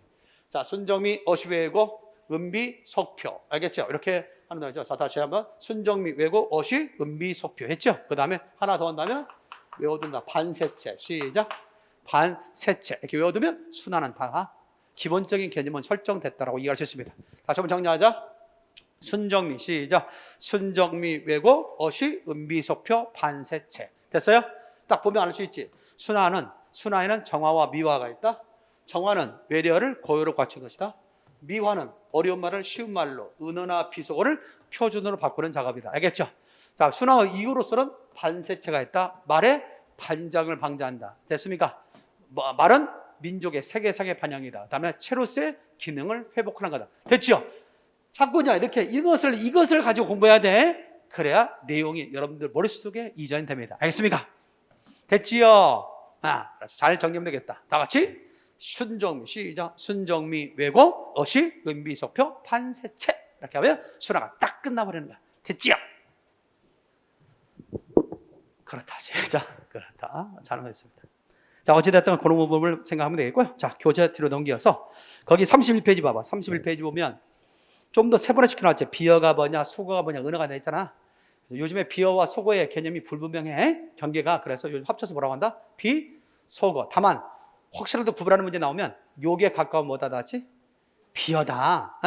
자, 순정미 어시 외고 은비 속표. 알겠죠? 이렇게 하는 거죠. 자, 다시 한번 순정미 외고 어시 은비 속표 했죠? 그 다음에 하나 더 한다면 외워둔다. 반세체. 시작. 반세체. 이렇게 외워두면 순화는 다 기본적인 개념은 설정됐다라고 이해할 수 있습니다. 다시 한번 정리하자. 순정미. 시작. 순정미 외고 어시 은비속표 반세체. 됐어요? 딱 보면 알 수 있지. 순화에는 정화와 미화가 있다. 정화는 외래어를 고유로 갖춘 것이다. 미화는 어려운 말을 쉬운 말로 은어나 비속어를 표준어로 바꾸는 작업이다. 알겠죠? 자, 순화의 이유로서는 반세체가 있다. 말의 반작용을 방지한다. 됐습니까? 말은 민족의 세계상의 반영이다. 다음에 체로스의 기능을 회복하는 거다. 됐죠? 자꾸냐 이렇게 이것을 가지고 공부해야 돼. 그래야 내용이 여러분들 머릿속에 이전이 됩니다. 알겠습니까? 됐지요? 그래서 잘 정리하면 되겠다. 다 같이 순정미, 시작. 순정미 왜곡, 어시, 은비소표, 판세체. 이렇게 하면 순화가 딱 끝나버리는 거야. 됐지요? 그렇다. 시작. 그렇다. 잘못했습니다. 자, 어찌됐든 그런 부분을 생각하면 되겠고요. 자, 교재 뒤로 넘겨서 거기 31페이지 봐봐. 31페이지 보면 좀 더 세분화시켜 놨지. 비어가 뭐냐, 속어가 뭐냐, 은어가 돼 있잖아. 요즘에 비어와 속어의 개념이 불분명해. 경계가. 그래서 요즘 합쳐서 뭐라고 한다? 비, 속어. 다만 혹시라도 구분하는 문제 나오면 요게 가까운 뭐다 닿지? 비어다.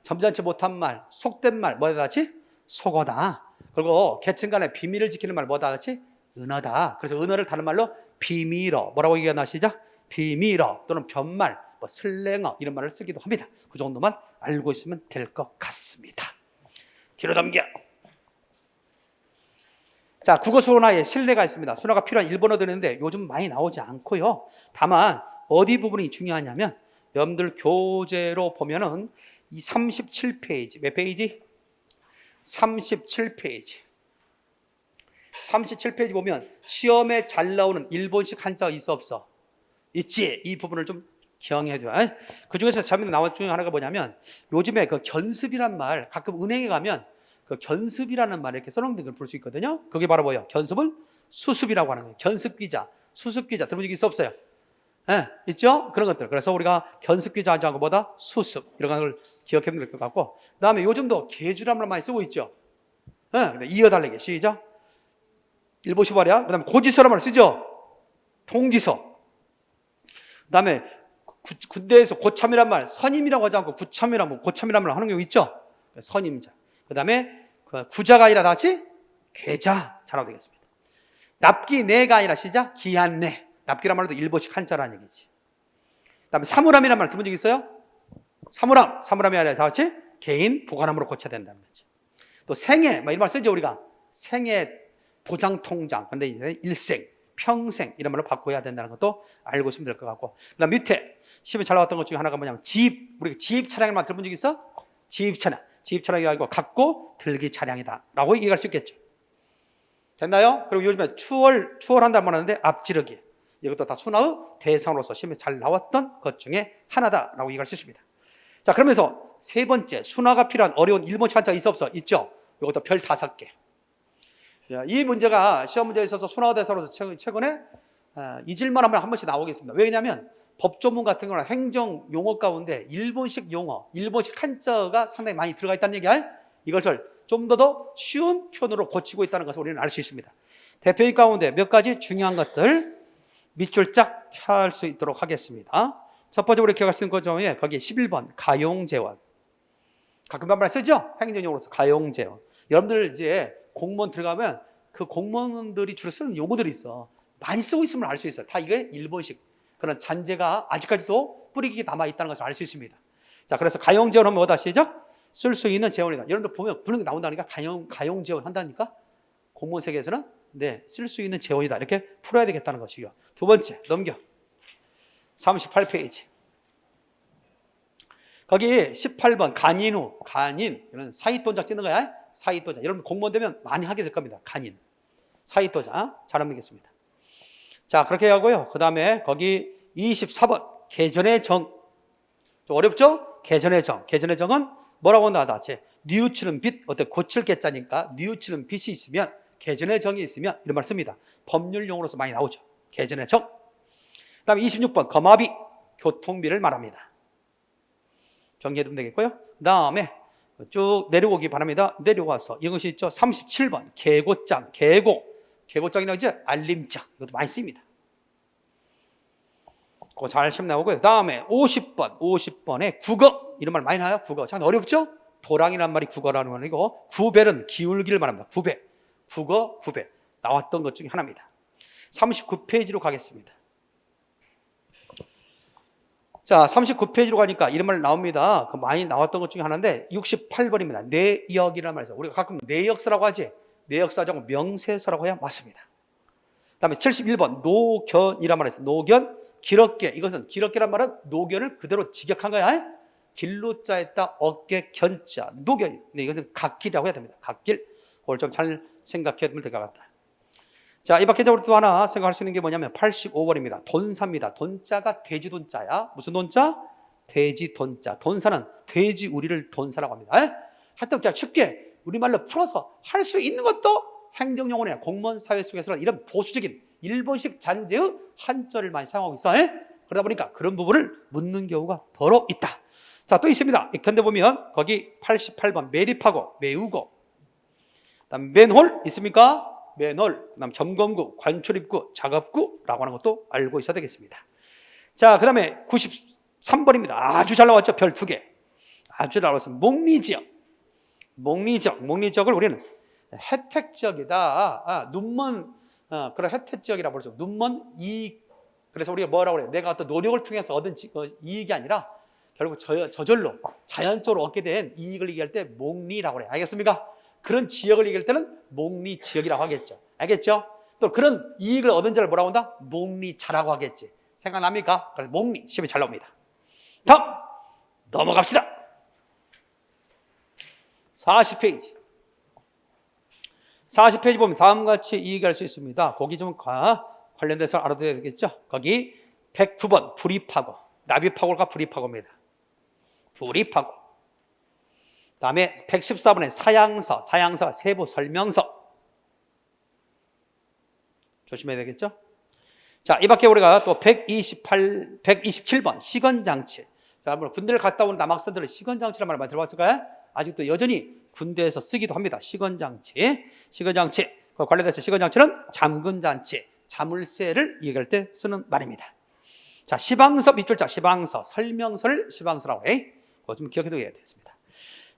점잖지 못한 말, 속된 말 뭐다 닿지? 속어다. 그리고 계층 간의 비밀을 지키는 말 뭐다 닿지? 은어다. 그래서 은어를 다른 말로 비밀어. 뭐라고 얘기하나 시작? 비밀어 또는 변말, 뭐 슬랭어 이런 말을 쓰기도 합니다. 그 정도만 알고 있으면 될 것 같습니다. 뒤로 넘겨. 자, 국어 순화에 신뢰가 있습니다. 순화가 필요한 일본어도 있는데 요즘 많이 나오지 않고요. 다만 어디 부분이 중요하냐면 여러분들 교재로 보면은 이 37페이지, 몇 페이지? 37페이지. 37페이지 보면 시험에 잘 나오는 일본식 한자가 있어 없어? 있지. 이 부분을 좀 기억해줘. 그 중에서 재밌는 나온 중에 하나가 뭐냐면 요즘에 그 견습이란 말 가끔 은행에 가면 그 견습이라는 말을 이렇게 써놓는 걸 볼 수 있거든요. 그게 바로 뭐예요? 견습을 수습이라고 하는 거예요. 견습기자, 수습기자 들어본 적 있어 없어요? 있죠? 그런 것들. 그래서 우리가 견습기자 하지 않고 뭐다? 수습 이런 걸 기억하면 될 것 같고, 그 다음에 요즘도 계주란 말 많이 쓰고 있죠. 근데 이어달래기 시작. 일본식 말이야. 그 다음에 고지서란 말 쓰죠. 통지서. 그 다음에 군대에서 고참이란 말 선임이라고 하지 않고 구참이라고 뭐 고참이란 말 하는 경우 있죠. 선임자. 그 다음에 구자가 아니라 다같이 계자. 잘하면 되겠습니다. 납기 내가 아니라 시작. 기한내. 납기란 말도 일본식 한자라는 얘기지. 그 다음에 사물함이란 말 들어본 적 있어요? 사물함이 아니라 다같이 개인 보관함으로 고쳐야 된다는 거지. 또 생애 뭐 이런 말 쓰죠 우리가. 생애 보장통장. 근데 이제 일생 평생 이런 말로 바꿔야 된다는 것도 알고 있으면 될 것 같고, 그다음 밑에 시험에 잘 나왔던 것 중에 하나가 뭐냐면 우리가 지입 차량을 들어본 적 있어? 지입 차량이 아니고 갖고 들기 차량이다 라고 얘기할 수 있겠죠. 됐나요? 그리고 요즘에 추월한다는 말 하는데 앞지르기, 이것도 다 순화의 대상으로서 시험에 잘 나왔던 것 중에 하나다라고 얘기할 수 있습니다. 자, 그러면서 세 번째 순화가 필요한 어려운 일본식 한자가 있어 없어? 있죠. 이것도 별 5개. 이 문제가 시험 문제에 있어서 순화가 대상으로서 최근에 잊을만 하면 한 번씩 나오겠습니다. 왜냐하면 법조문 같은 거나 행정 용어 가운데 일본식 용어, 일본식 한자가 상당히 많이 들어가 있다는 얘기야. 이것을 좀 더 쉬운 표현으로 고치고 있다는 것을 우리는 알 수 있습니다. 대표의 가운데 몇 가지 중요한 것들 밑줄 쫙 할 수 있도록 하겠습니다. 첫 번째 우리 기억할 수 있는 것 중에 거기 11번 가용재원. 가끔 한 말 쓰죠? 행정용어로서 가용재원. 여러분들 이제 공무원 들어가면 그 공무원들이 주로 쓰는 용어들이 있어. 많이 쓰고 있으면 알 수 있어요. 다 이게 일본식 그런 잔재가 아직까지도 뿌리기 남아있다는 것을 알 수 있습니다. 자, 그래서 가용재원 하면 뭐다? 시작? 쓸 수 있는 재원이다. 여러분들 보면 부르는 게 나온다니까. 가용재원 한다니까. 공무원 세계에서는 쓸 수 있는 재원이다. 이렇게 풀어야 되겠다는 것이요. 두 번째 넘겨. 38페이지. 거기 18번 간인 이런 사익돈자 찍는 거야. 사익돈자. 여러분 공무원 되면 많이 하게 될 겁니다. 간인 사익돈자. 잘 넘기겠습니다. 자, 그렇게 하고요. 그 다음에 거기 24번 개전의 정. 좀 어렵죠? 개전의 정은 뭐라고 나다지? 뉘우치는 빛, 어때? 고칠 개자니까 뉘우치는 빛이 있으면, 개전의 정이 있으면 이런 말 씁니다. 법률 용어로서 많이 나오죠. 개전의 정. 그 다음에 26번 거마비, 교통비를 말합니다. 정리해두면 되겠고요. 그 다음에 쭉 내려오기 바랍니다. 내려와서 이것이 있죠. 37번 계고장, 계고장이라고 이제 알림장. 이것도 많이 씁니다. 그거 잘 시험 나오고요. 그 다음에 50번에 국어. 이런 말 많이 나와요. 국어. 참 어렵죠? 도랑이란 말이 국어라는 말이고, 구별은 기울기를 말합니다. 국어, 구별. 나왔던 것 중에 하나입니다. 39페이지로 가겠습니다. 자, 39페이지로 가니까 이런 말 나옵니다. 그 많이 나왔던 것 중에 하나인데 68번입니다. 내역이라는 말이죠. 우리가 가끔 내역서라고 하지. 내역서라고 명세서라고 해야 맞습니다. 그 다음에 71번 노견이라는 말이 있어요. 노견, 기럽게. 이것은 기럽게란 말은 노견을 그대로 직역한 거야. 길로자에다 어깨 견자, 노견. 이것은 갓길이라고 해야 됩니다. 갓길. 그걸 좀 잘 생각해 두면 될 것 같다. 자, 이 밖에 또 하나 생각할 수 있는 게 뭐냐면 85번입니다. 돈사입니다. 돈자가 돼지 돈자야. 무슨 돈자? 돼지 돈자. 돈사는 돼지 우리를 돈사라고 합니다. 하여튼 그냥 쉽게 우리말로 풀어서 할 수 있는 것도 행정용어네요. 공무원 사회 속에서는 이런 보수적인 일본식 잔재의 한자를 많이 사용하고 있어. 그러다 보니까 그런 부분을 묻는 경우가 더러 있다. 자, 또 있습니다. 근데 보면 거기 88번 매립하고 메우고, 그다음 맨홀 있습니까? 맨홀, 그다음 점검구, 관출입구, 작업구라고 하는 것도 알고 있어야 되겠습니다. 자, 그다음에 93번입니다. 아주 잘 나왔죠. 별 2개. 아주 잘 나왔습니다. 목리지역. 목리지역을 우리는 혜택지역이다. 눈먼 그런 혜택지역이라고 그러죠. 눈먼 이익. 그래서 우리가 뭐라고 그래요? 내가 어떤 노력을 통해서 얻은 이익이 아니라 결국 저절로 자연적으로 얻게 된 이익을 얘기할 때 목리라고 그래요. 알겠습니까? 그런 지역을 얘기할 때는 목리지역이라고 하겠죠. 알겠죠? 또 그런 이익을 얻은 자를 뭐라고 한다? 목리자라고 하겠지. 생각납니까? 그래서 목리 시험이 잘 나옵니다. 다음 넘어갑시다. 40페이지. 40페이지 보면 다음과 같이 이해할 수 있습니다. 거기 좀 관련돼서 알아둬야 되겠죠? 거기 109번 불입하고, 납입하고가 불입하고입니다. 불입하고. 다음에 114번에 사양서가 세부 설명서. 조심해야 되겠죠? 자, 이 밖에 우리가 또 127번 시건장치. 자, 군대를 갔다 온 남학생들은 시건장치라는 말을 많이 들어봤을까요? 아직도 여전히 군대에서 쓰기도 합니다. 시건장치. 그 관련돼서 시건장치는 잠근장치, 자물쇠를 얘기할 때 쓰는 말입니다. 자, 시방서 밑줄자 시방서, 설명서를 시방서라고 해. 그거 좀 기억해둬야 되겠습니다.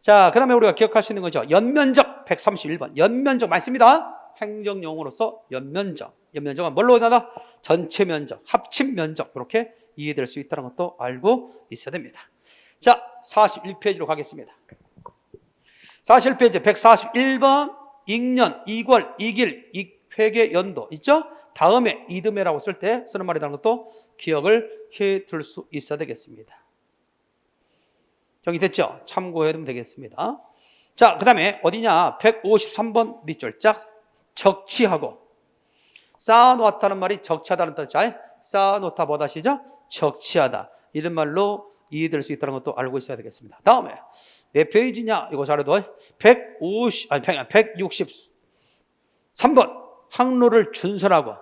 자, 그 다음에 우리가 기억할 수 있는 거죠. 연면적 131번. 연면적 많습니다. 행정용어로서 연면적. 연면적은 뭘로 나다? 전체 면적, 합친 면적. 이렇게 이해될 수 있다는 것도 알고 있어야 됩니다. 자, 41페이지로 가겠습니다. 41페이지 141번 익년, 이궐, 이길, 익회계 연도 있죠? 다음에 이듬해라고 쓸 때 쓰는 말이라는 것도 기억을 해둘 수 있어야 되겠습니다. 정리됐죠? 참고해두면 되겠습니다. 자, 그 다음에 어디냐? 153번 밑줄짝 적치하고. 쌓아놓았다는 말이 적치하다는 뜻이죠. 쌓아놓다 뭐다 시죠? 적치하다. 이런 말로 이해될 수 있다는 것도 알고 있어야 되겠습니다. 다음에 몇 페이지냐? 이거 잘해둬. 163번 항로를 준설하고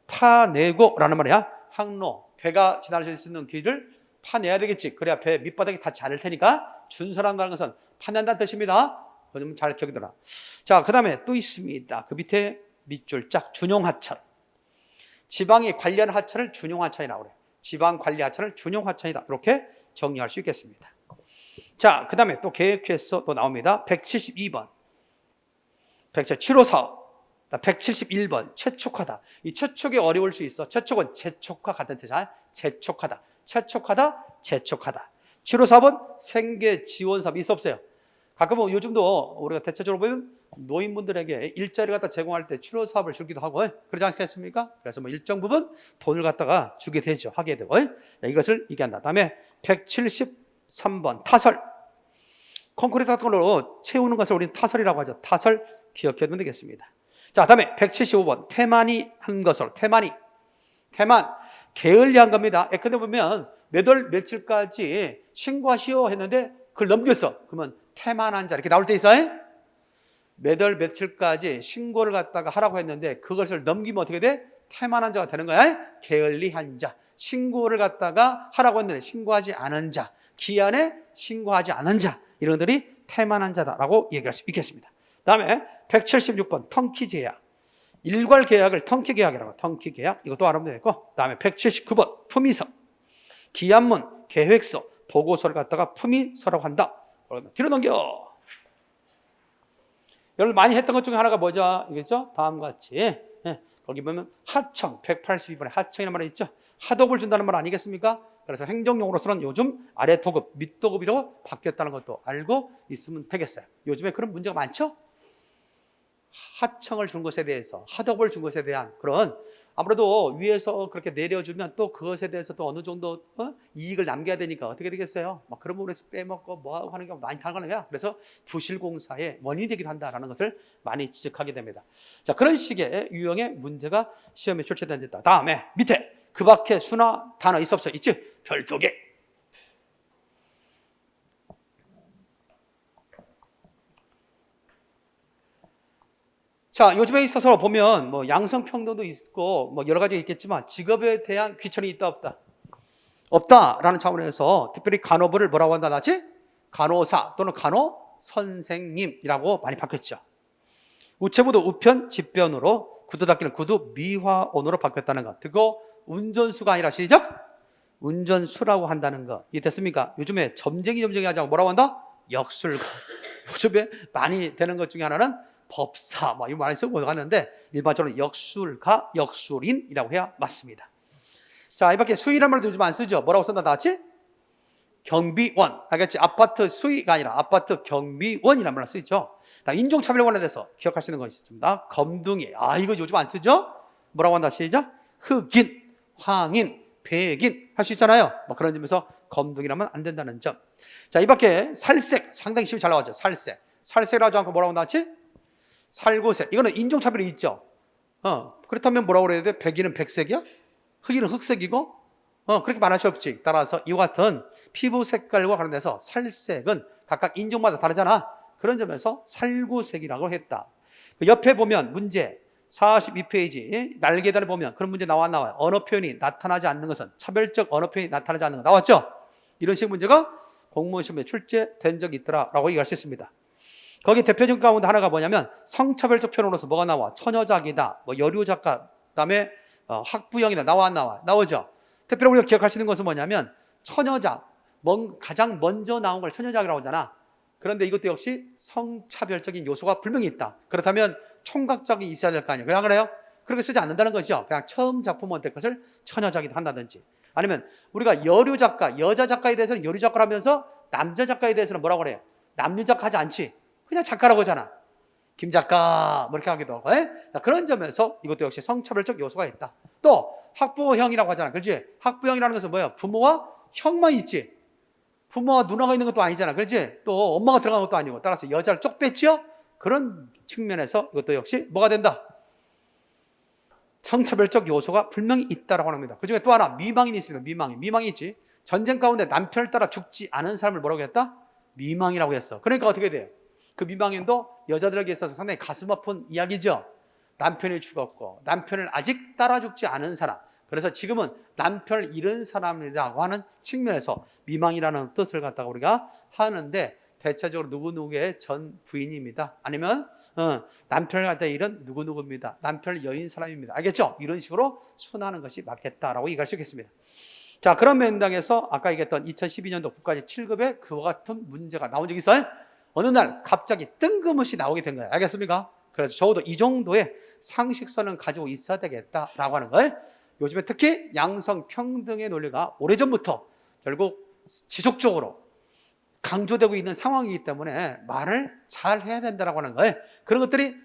파내고 라는 말이야. 항로, 배가 지날 수 있는 길을 파내야 되겠지. 그래야 배 밑바닥이 닿지 않을 테니까 준설한다는 것은 파낸다는 뜻입니다. 그거 좀 잘 기억해둬라. 자, 그 다음에 또 있습니다. 그 밑에 밑줄 짝 준용하천. 지방이 관리하는 하천을 준용하천이라고 그래요. 지방 관리 하천을 준용하천이다. 이렇게 정리할 수 있겠습니다. 자, 그 다음에 또 계획해서 또 나옵니다. 172번 7호사업 171번 최촉하다. 이 최촉이 어려울 수 있어. 최촉은 재촉과 같은 뜻이야. 재촉하다. 최촉하다. 재촉하다. 7호사업은 생계지원사업 있어 없어요? 가끔은 요즘도 우리가 대체적으로 보면 노인분들에게 일자리를 갖다 제공할 때 7호사업을 주기도 하고 그러지 않겠습니까? 그래서 뭐 일정 부분 돈을 갖다가 주게 되죠. 하게 되고 이것을 얘기한다. 다음에 173번 타설. 콘크리트 같은 걸로 채우는 것을 우리는 타설이라고 하죠. 타설 기억해두면 되겠습니다. 자, 다음에 175번 태만이 한 것으로. 태만 게을리한 겁니다. 근데 보면 몇 월 며칠까지 신고하시오 했는데 그걸 넘겼어. 그러면 태만한 자 이렇게 나올 때 있어요. 몇 월 며칠까지 신고를 갖다가 하라고 했는데 그것을 넘기면 어떻게 돼? 태만한 자가 되는 거야. 게을리한 자. 신고를 갖다가 하라고 했는데 신고하지 않은 자, 기한에 신고하지 않은 자, 이런 것들이 태만한 자다라고 얘기할 수 있겠습니다. 다음에 176번 턴키 계약. 일괄 계약을 턴키 계약이라고. 턴키 계약 이것도 알아보면 되겠고, 다음에 179번 품위서. 기한문, 계획서, 보고서를 갖다가 품위서라고 한다. 그러면 뒤로 넘겨. 여러분 많이 했던 것 중에 하나가 뭐죠? 이겠죠? 다음과 같이 거기 보면 하청 182번에 하청이라는 말이 있죠. 하도급을 준다는 말 아니겠습니까? 그래서 행정용어로서는 요즘 아래 도급, 밑도급으로 바뀌었다는 것도 알고 있으면 되겠어요. 요즘에 그런 문제가 많죠? 하청을 준 것에 대해서, 하덕을 준 것에 대한 그런, 아무래도 위에서 그렇게 내려주면 또 그것에 대해서 또 어느 정도 이익을 남겨야 되니까 어떻게 되겠어요? 막 그런 부분에서 빼먹고 뭐하고 하는 경우 많이 당하는 거야. 그래서 부실공사의 원인이 되기도 한다라는 것을 많이 지적하게 됩니다. 자, 그런 식의 유형의 문제가 시험에 출제된다. 다음에 밑에 그 밖에 수나 단어 있어 없어? 있지? 별도개. 자, 요즘에 있어서 보면 뭐 양성평등도 있고 뭐 여러 가지 있겠지만 직업에 대한 귀천이 있다 없다? 없다라는 차원에서 특별히 간호부를 뭐라고 한다 나지? 간호사 또는 간호 선생님이라고 많이 바뀌었죠. 우체부도 우편 집변으로 구두 닦기는 구두 미화온으로 바뀌었다는 것. 그리고 운전수가 아니라 시작 운전수라고 한다는 거. 이해 됐습니까? 요즘에 점쟁이 하지 않고 뭐라고 한다? 역술가. 요즘에 많이 되는 것 중에 하나는 법사, 뭐, 이거 많이 쓰고 가는데, 일반적으로 역술가, 역술인이라고 해야 맞습니다. 자, 이 밖에 수의란 말도 요즘 안 쓰죠? 뭐라고 쓴다, 다 같이? 경비원. 알겠지? 아파트 수의가 아니라 아파트 경비원이라는 말을 쓰죠. 인종차별 관련해서 기억할 수 있는 것이 있습니다. 검둥이. 아, 이거 요즘 안 쓰죠? 뭐라고 한다, 시작? 흑인, 황인, 백인 할 수 있잖아요. 뭐 그런 점에서 검둥이라면 안 된다는 점. 자, 이 밖에 살색. 상당히 시험이 잘 나왔죠. 살색. 살색이라고 하지 않고 뭐라고 한다, 같이? 살구색. 이거는 인종차별이 있죠. 그렇다면 뭐라고 그래야 돼? 백인은 백색이야? 흑인은 흑색이고? 그렇게 말할 수 없지. 따라서 이와 같은 피부 색깔과 관련돼서 살색은 각각 인종마다 다르잖아. 그런 점에서 살구색이라고 했다. 그 옆에 보면 문제 42페이지 날개단에 보면 그런 문제 나와요. 언어 표현이 나타나지 않는 것은 차별적 언어 표현이 나타나지 않는 것 나왔죠? 이런 식의 문제가 공무원 시험에 출제된 적이 있더라라고 얘기할 수 있습니다. 거기 대표적 가운데 하나가 뭐냐면 성차별적 표현으로서 뭐가 나와? 처녀작이다, 뭐 여류작가, 그다음에 학부형이다. 나오죠. 특별히 우리가 기억할 수 있는 것은 뭐냐면 처녀작, 가장 먼저 나온 걸 처녀작이라고 하잖아. 그런데 이것도 역시 성차별적인 요소가 분명히 있다. 그렇다면 총각작이 있어야 될 거 아니에요. 그냥 그래요? 그렇게 쓰지 않는다는 거죠. 그냥 처음 작품은 될 것을 처녀작이다 한다든지, 아니면 우리가 여류작가, 여자 작가에 대해서는 여류작가를 하면서 남자 작가에 대해서는 뭐라고 그래요? 남녀작가 하지 않지. 그냥 작가라고 하잖아. 김 작가 뭐 이렇게 하기도 하고. 그런 점에서 이것도 역시 성차별적 요소가 있다. 또 학부형이라고 하잖아. 그렇지? 학부형이라는 것은 뭐야? 부모와 형만 있지. 부모와 누나가 있는 것도 아니잖아. 그렇지? 또 엄마가 들어간 것도 아니고. 따라서 여자를 쪽 뺐죠? 그런 측면에서 이것도 역시 뭐가 된다? 성차별적 요소가 분명히 있다라고 합니다. 그 중에 또 하나 미망인이 있습니다. 미망이 있지. 전쟁 가운데 남편을 따라 죽지 않은 사람을 뭐라고 했다? 미망이라고 했어. 그러니까 어떻게 돼요? 그 미망인도 여자들에게 있어서 상당히 가슴 아픈 이야기죠. 남편이 죽었고 남편을 아직 따라 죽지 않은 사람. 그래서 지금은 남편을 잃은 사람이라고 하는 측면에서 미망이라는 뜻을 갖다가 우리가 하는데, 대체적으로 누구누구의 전 부인입니다. 아니면 남편을 갖다 잃은 누구누구입니다. 남편을 여인 사람입니다. 알겠죠? 이런 식으로 순화하는 것이 맞겠다라고 얘기할 수 있겠습니다. 자, 그런 맥락에서 아까 얘기했던 2012년도 국가직 7급에 그와 같은 문제가 나온 적이 있어요. 어느 날 갑자기 뜬금없이 나오게 된 거예요. 알겠습니까? 그래서 적어도 이 정도의 상식선은 가지고 있어야 되겠다라고 하는 거예요. 요즘에 특히 양성평등의 논리가 오래전부터 결국 지속적으로 강조되고 있는 상황이기 때문에 말을 잘 해야 된다고 하는 거예요. 그런 것들이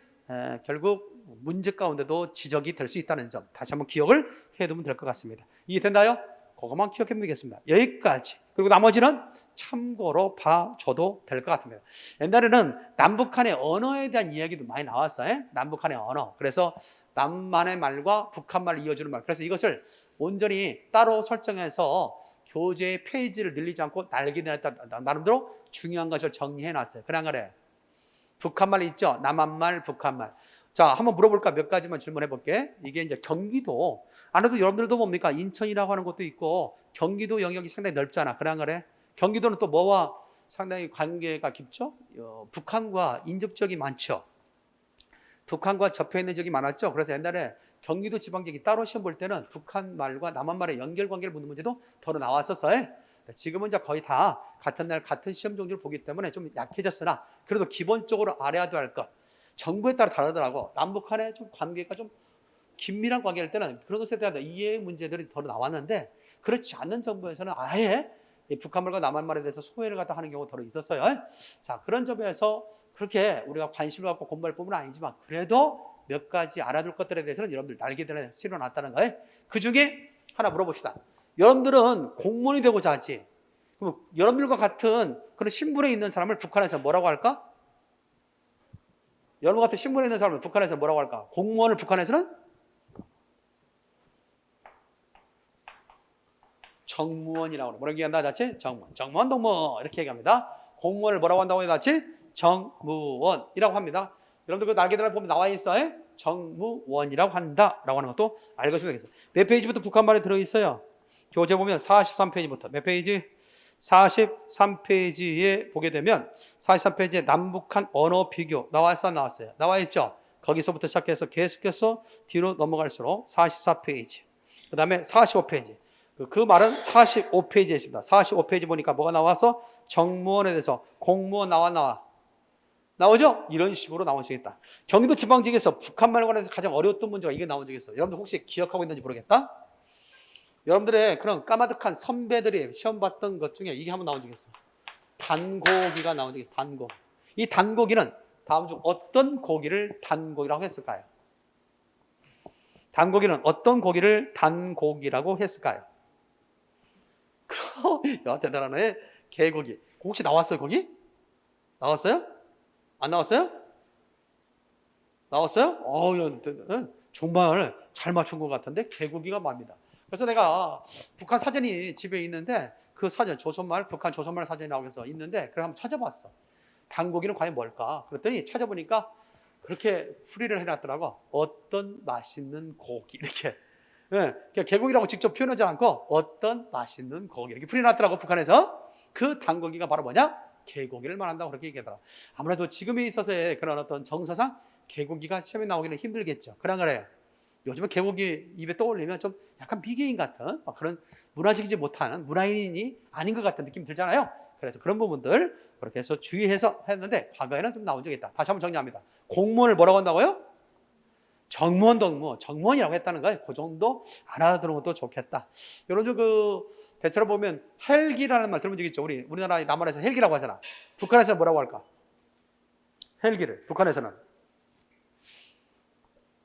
결국 문제 가운데도 지적이 될 수 있다는 점 다시 한번 기억을 해두면 될 것 같습니다. 이해됐나요? 그것만 기억해 두겠습니다. 여기까지. 그리고 나머지는 참고로 봐줘도 될 것 같습니다. 옛날에는 남북한의 언어에 대한 이야기도 많이 나왔어요. 남북한의 언어. 그래서 남만의 말과 북한말을 이어주는 말. 그래서 이것을 온전히 따로 설정해서 교재의 페이지를 늘리지 않고 나름대로 중요한 것을 정리해놨어요. 그냥 그래. 북한말 있죠? 남한말, 북한말. 자, 한번 물어볼까? 몇 가지만 질문해볼게. 이게 이제 경기도, 안에도 여러분들도 뭡니까? 인천이라고 하는 것도 있고, 경기도 영역이 상당히 넓잖아. 그냥 그래. 경기도는 또 뭐와 상당히 관계가 깊죠? 북한과 인접적이 많죠. 북한과 접해 있는 적이 많았죠. 그래서 옛날에 경기도 지방직이 따로 시험 볼 때는 북한 말과 남한 말의 연결 관계를 묻는 문제도 더 나왔었어요. 지금은 이제 거의 다 같은 날 같은 시험 종류를 보기 때문에 좀 약해졌으나 그래도 기본적으로 알아야 할 것. 정부에 따라 다르더라고. 남북한의 좀 관계가 좀 긴밀한 관계일 때는 그런 것에 대한 이해의 문제들이 더 나왔는데, 그렇지 않는 정부에서는 아예 북한말과 남한말에 대해서 소외를 갖다 하는 경우가 더 있었어요. 자, 그런 점에서 그렇게 우리가 관심을 갖고 공부할 뿐은 아니지만 그래도 몇 가지 알아둘 것들에 대해서는 여러분들 날개들에 실어놨다는 거예요. 그 중에 하나 물어봅시다. 여러분들은 공무원이 되고자 하지. 그럼 여러분들과 같은 그런 신분에 있는 사람을 북한에서 뭐라고 할까? 여러분 같은 신분에 있는 사람을 북한에서 뭐라고 할까? 공무원을 북한에서는 정무원이라고 그래. 뭐라고 얘기한다, 자체? 정무원. 정무원, 동무원. 이렇게 얘기합니다. 공무원을 뭐라고 한다고 해요, 자체? 정무원이라고 합니다. 여러분들 그 날개들 보면 나와 있어요. 정무원이라고 한다라고 하는 것도 알고 계시면 되겠어요. 몇 페이지부터 북한말이 들어있어요? 교재 보면 43페이지부터. 몇 페이지? 43페이지에 보게 되면 43페이지에 남북한 언어 비교 나왔어요, 나왔어요? 나와 있죠? 거기서부터 시작해서 계속해서 뒤로 넘어갈수록 44페이지. 그 다음에 45페이지. 그 말은 45페이지에 있습니다. 45페이지 보니까 뭐가 나와서 정무원에 대해서 공무원 나오죠? 이런 식으로 나오시겠다. 경기도 지방직에서 북한말 관련해서 가장 어려웠던 문제가 이게 나온 적이 있어요. 여러분들 혹시 기억하고 있는지 모르겠다. 여러분들의 그런 까마득한 선배들이 시험 봤던 것 중에 이게 한번 나온 적이 있어요. 단고기가 나온 적이 있어요. 단고기. 이 단고기는 다음 중 어떤 고기를 단고기라고 했을까요? 단고기는 어떤 고기를 단고기라고 했을까요? 야, 대단하네. 개고기. 혹시 나왔어요, 거기? 나왔어요? 안 나왔어요? 나왔어요? 정말 잘 맞춘 것 같은데 개고기가 맙니다. 그래서 내가 북한 사전이 집에 있는데 그 사전 조선말 북한 조선말 사전이 나오면서 있는데 그걸 한번 찾아봤어. 단고기는 과연 뭘까? 그랬더니 찾아보니까 그렇게 풀이를 해놨더라고. 어떤 맛있는 고기 이렇게. 예, 개고기라고 직접 표현하지 않고 어떤 맛있는 고기 이렇게 풀이해놨더라고 북한에서. 그 단고기가 바로 뭐냐? 개고기를 말한다고 그렇게 얘기하더라. 아무래도 지금에 있어서의 그런 어떤 정서상 개고기가 시험에 나오기는 힘들겠죠. 그래요. 요즘에 개고기 입에 떠올리면 좀 약간 미개인 같은 그런 문화적이지 못하는 문화인이 아닌 것 같은 느낌이 들잖아요. 그래서 그런 부분들 그렇게 해서 주의해서 했는데 과거에는 좀 나온 적이 있다. 다시 한번 정리합니다. 공무원을 뭐라고 한다고요? 정무원이라고 했다는 거예요. 그 정도 알아두는 것도 좋겠다. 여러분 대체로 보면 헬기라는 말 들어본 적 있죠? 우리나라 남한에서 헬기라고 하잖아. 북한에서는 뭐라고 할까? 헬기를 북한에서는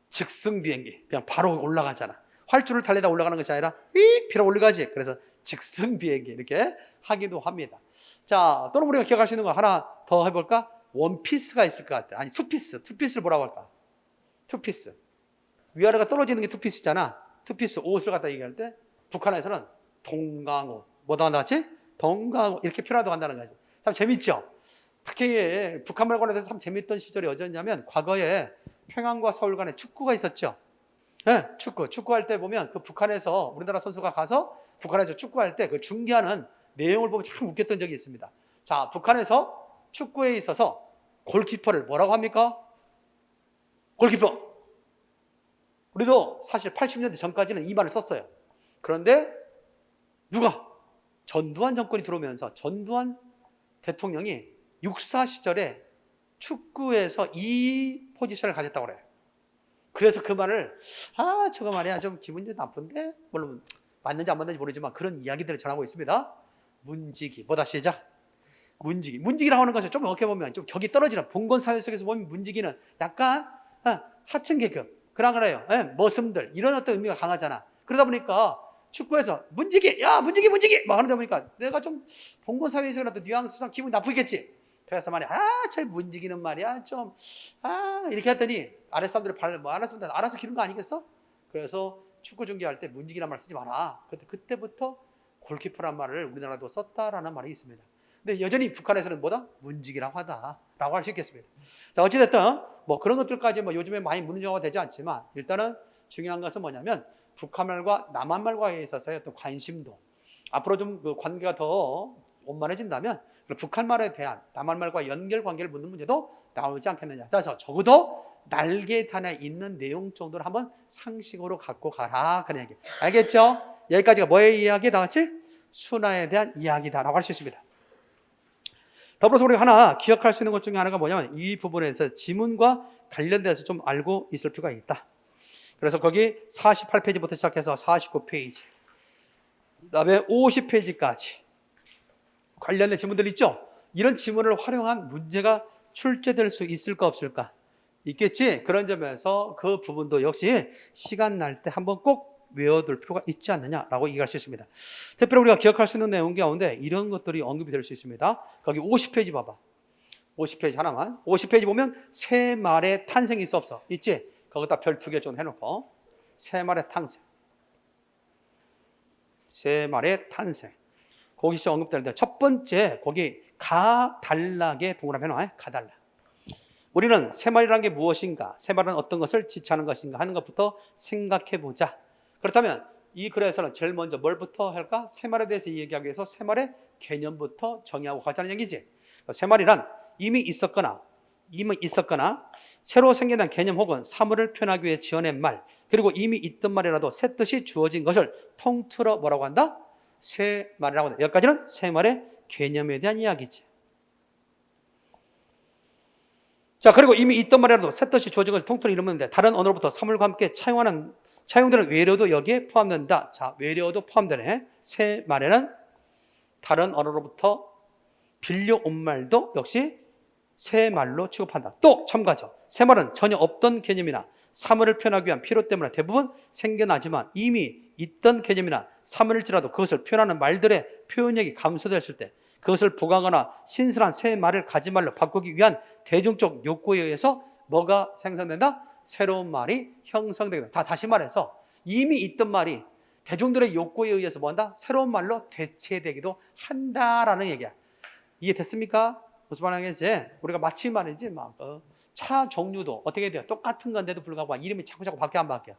직승 비행기. 그냥 바로 올라가잖아. 활주를 달리다 올라가는 것이 아니라 휙 피로 올라가지. 그래서 직승 비행기 이렇게 하기도 합니다. 자, 또는 우리가 기억할 수 있는 거 하나 더 해볼까? 원피스가 있을 것 같아. 아니, 투피스를 뭐라고 할까? 투피스. 위아래가 떨어지는 게 투피스잖아. 투피스 옷을 갖다 얘기할 때 북한에서는 동강옷. 뭐다 나왔지? 동강옷. 이렇게 표현하도 한다는 거지. 참 재밌죠? 특히 북한말 관련해서 참 재밌던 시절이 어디였냐면 과거에 평양과 서울 간에 축구가 있었죠. 네, 축구할 때 보면 그 북한에서 우리나라 선수가 가서 북한에서 축구할 때 그 중계하는 내용을 보면 참 웃겼던 적이 있습니다. 자, 북한에서 축구에 있어서 골키퍼를 뭐라고 합니까? 골키퍼. 우리도 사실 80년대 전까지는 이 말을 썼어요. 그런데 누가? 전두환 정권이 들어오면서 전두환 대통령이 육사 시절에 축구에서 이 포지션을 가졌다고 그래요. 그래서 그 말을 저거 말이야 좀 기분이 나쁜데 물론 맞는지 안 맞는지 모르지만 그런 이야기들을 전하고 있습니다. 문지기. 뭐다 시작? 문지기라고 하는 것은 좀 어떻게 보면 좀 격이 떨어지는 봉건 사회 속에서 보면 문지기는 약간 하층 계급 그래요. 머슴들 이런 어떤 의미가 강하잖아. 그러다 보니까 축구에서 문지기 막 하는데 보니까 내가 좀 봉건 사회에서 어떤 뉘앙스상 기분이 나쁘겠지. 그래서 말이야 저 문지기는 말이야 좀 이렇게 했더니 아랫사람들이 알아서 기른 거 아니겠어? 그래서 축구 중계할 때 문지기란 말 쓰지 마라. 그때부터 골키퍼란 말을 우리나라도 썼다라는 말이 있습니다. 근데 여전히 북한에서는 뭐다? 문지기라고 하다라고 할 수 있겠습니다. 자, 어찌됐든 뭐 그런 것들까지 뭐 요즘에 많이 문제가 되지 않지만 일단은 중요한 것은 뭐냐면 북한말과 남한말과에 있어서의 어떤 관심도 앞으로 좀 그 관계가 더 원만해진다면 북한말에 대한 남한말과 연결 관계를 묻는 문제도 나오지 않겠느냐. 그래서 적어도 날개단에 있는 내용 정도를 한번 상식으로 갖고 가라 그런 얘기. 알겠죠? 여기까지가 뭐의 이야기? 다 같이 순화에 대한 이야기다라고 할 수 있습니다. 더불어서 우리가 하나 기억할 수 있는 것 중에 하나가 뭐냐면 이 부분에서 지문과 관련돼서 좀 알고 있을 필요가 있다. 그래서 거기 48페이지부터 시작해서 49페이지 그 다음에 50페이지까지 관련된 지문들 있죠? 이런 지문을 활용한 문제가 출제될 수 있을까 없을까? 있겠지? 그런 점에서 그 부분도 역시 시간 날 때 한번 꼭 외워둘 필요가 있지 않느냐라고 얘기할 수 있습니다. 특별히 우리가 기억할 수 있는 내용 가운데 이런 것들이 언급이 될 수 있습니다. 거기 50페이지 봐봐. 50페이지 하나만. 50페이지 보면 새 말의 탄생이 있어 없어? 있지? 거기다 별 2개 좀 해놓고 새 말의 탄생. 새 말의 탄생. 거기서 언급되는데 첫 번째 거기 가달락에 동그라미 해놔. 가달락. 우리는 새말이라는 게 무엇인가, 새말은 어떤 것을 지칭하는 것인가 하는 것부터 생각해 보자. 그렇다면 이 글에서는 제일 먼저 뭘부터 할까? 새말에 대해서 얘기하기 위해서 새말의 개념부터 정의하고 가자는 얘기지. 새말이란 이미 있었거나 새로 생겨난 개념 혹은 사물을 표현하기 위해 지어낸 말, 그리고 이미 있던 말이라도 새 뜻이 주어진 것을 통틀어 뭐라고 한다? 새말이라고 한다. 여기까지는 새말의 개념에 대한 이야기지. 자, 그리고 이미 있던 말이라도 새 뜻이 주어진 것을 통틀어 이루는데 다른 언어로부터 사물과 함께 차용되는 외래어도 여기에 포함된다. 자, 외래어도 포함되네. 새 말에는 다른 언어로부터 빌려온 말도 역시 새 말로 취급한다. 또 첨가죠. 새 말은 전혀 없던 개념이나 사물을 표현하기 위한 필요 때문에 대부분 생겨나지만 이미 있던 개념이나 사물일지라도 그것을 표현하는 말들의 표현력이 감소됐을 때 그것을 부각하거나 신선한 새 말을 가진 말로 바꾸기 위한 대중적 욕구에 의해서 뭐가 생성된다? 새로운 말이 형성되게 된다. 다시 말해서 이미 있던 말이 대중들의 욕구에 의해서 뭐한다? 새로운 말로 대체되기도 한다라는 얘기야. 이해됐습니까? 무슨 말이겠지? 우리가 마치 말이지 차 종류도 어떻게 돼요? 똑같은 건데도 불구하고 이름이 자꾸 바뀌어 안 바뀌어?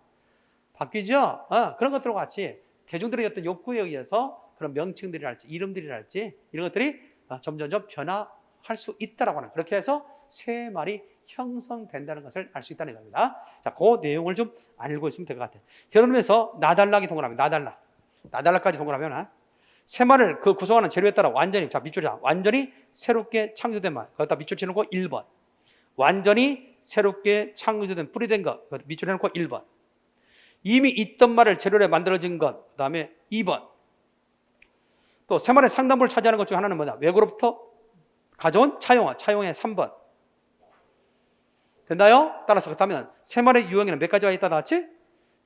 바뀌죠? 그런 것들과 같이 대중들의 어떤 욕구에 의해서 그런 명칭들이랄지 이름들이랄지 이런 것들이 점점점 변화할 수 있다라고 하는, 그렇게 해서 새 말이 형성된다는 것을 알 수 있다는 겁니다. 자, 그 내용을 좀 알고 있으면 될 것 같아요. 그러면서 나달락이 동그라미, 나달락까지 동그라미. 새 말을 그 구성하는 재료에 따라 완전히, 자, 밑줄이야. 완전히 새롭게 창조된 말. 거기다 밑줄 치는 거 1번. 완전히 새롭게 창조된 뿌리된 것. 밑줄 해놓고 1번. 이미 있던 말을 재료로 만들어진 것. 그 다음에 2번. 또 새 말의 상당부를 차지하는 것 중 하나는 뭐냐? 외국으로부터 가져온 차용의 3번. 됐나요? 따라서 그렇다면 새 말의 유형에는 몇 가지가 있다 나왔지?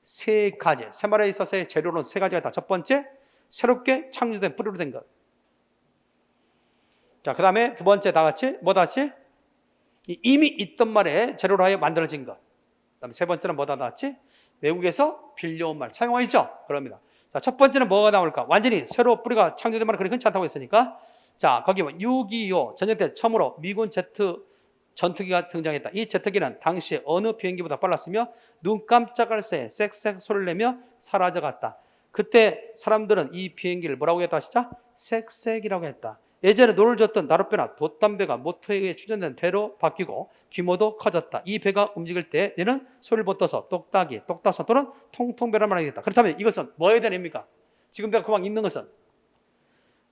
3가지. 새 말에 있어서의 재료로는 3가지가 있다. 첫 번째, 새롭게 창조된 뿌리로 된 것. 자, 그 다음에 두 번째 다 같이 뭐다 같이? 이미 있던 말에 재료로 하여 만들어진 것. 그 다음에 세 번째는 뭐다 나왔지? 외국에서 빌려온 말, 차용어 있죠? 그럽니다. 자, 첫 번째는 뭐가 나올까? 완전히 새로 뿌리가 창조된 말은 그리 흔치 않다고 했으니까, 자, 거기 6.25 전쟁 때 처음으로 미군 제트 전투기가 등장했다. 이 제트기는 당시에 어느 비행기보다 빨랐으며 눈 깜짝할 새에 쌕쌕 소리를 내며 사라져갔다. 그때 사람들은 이 비행기를 뭐라고 했다 하시죠? 쌕쌕이라고 했다. 예전에 노를 젓던 나룻배나 돛담배가 모터에 의해 추진된 배로 바뀌고 규모도 커졌다. 이 배가 움직일 때 얘는 소리를 못 떠서 똑딱이, 똑따서 또는 통통배란 말을 하겠다. 그렇다면 이것은 뭐에 대한 의미입니까? 지금 내가 그만 읽는 것은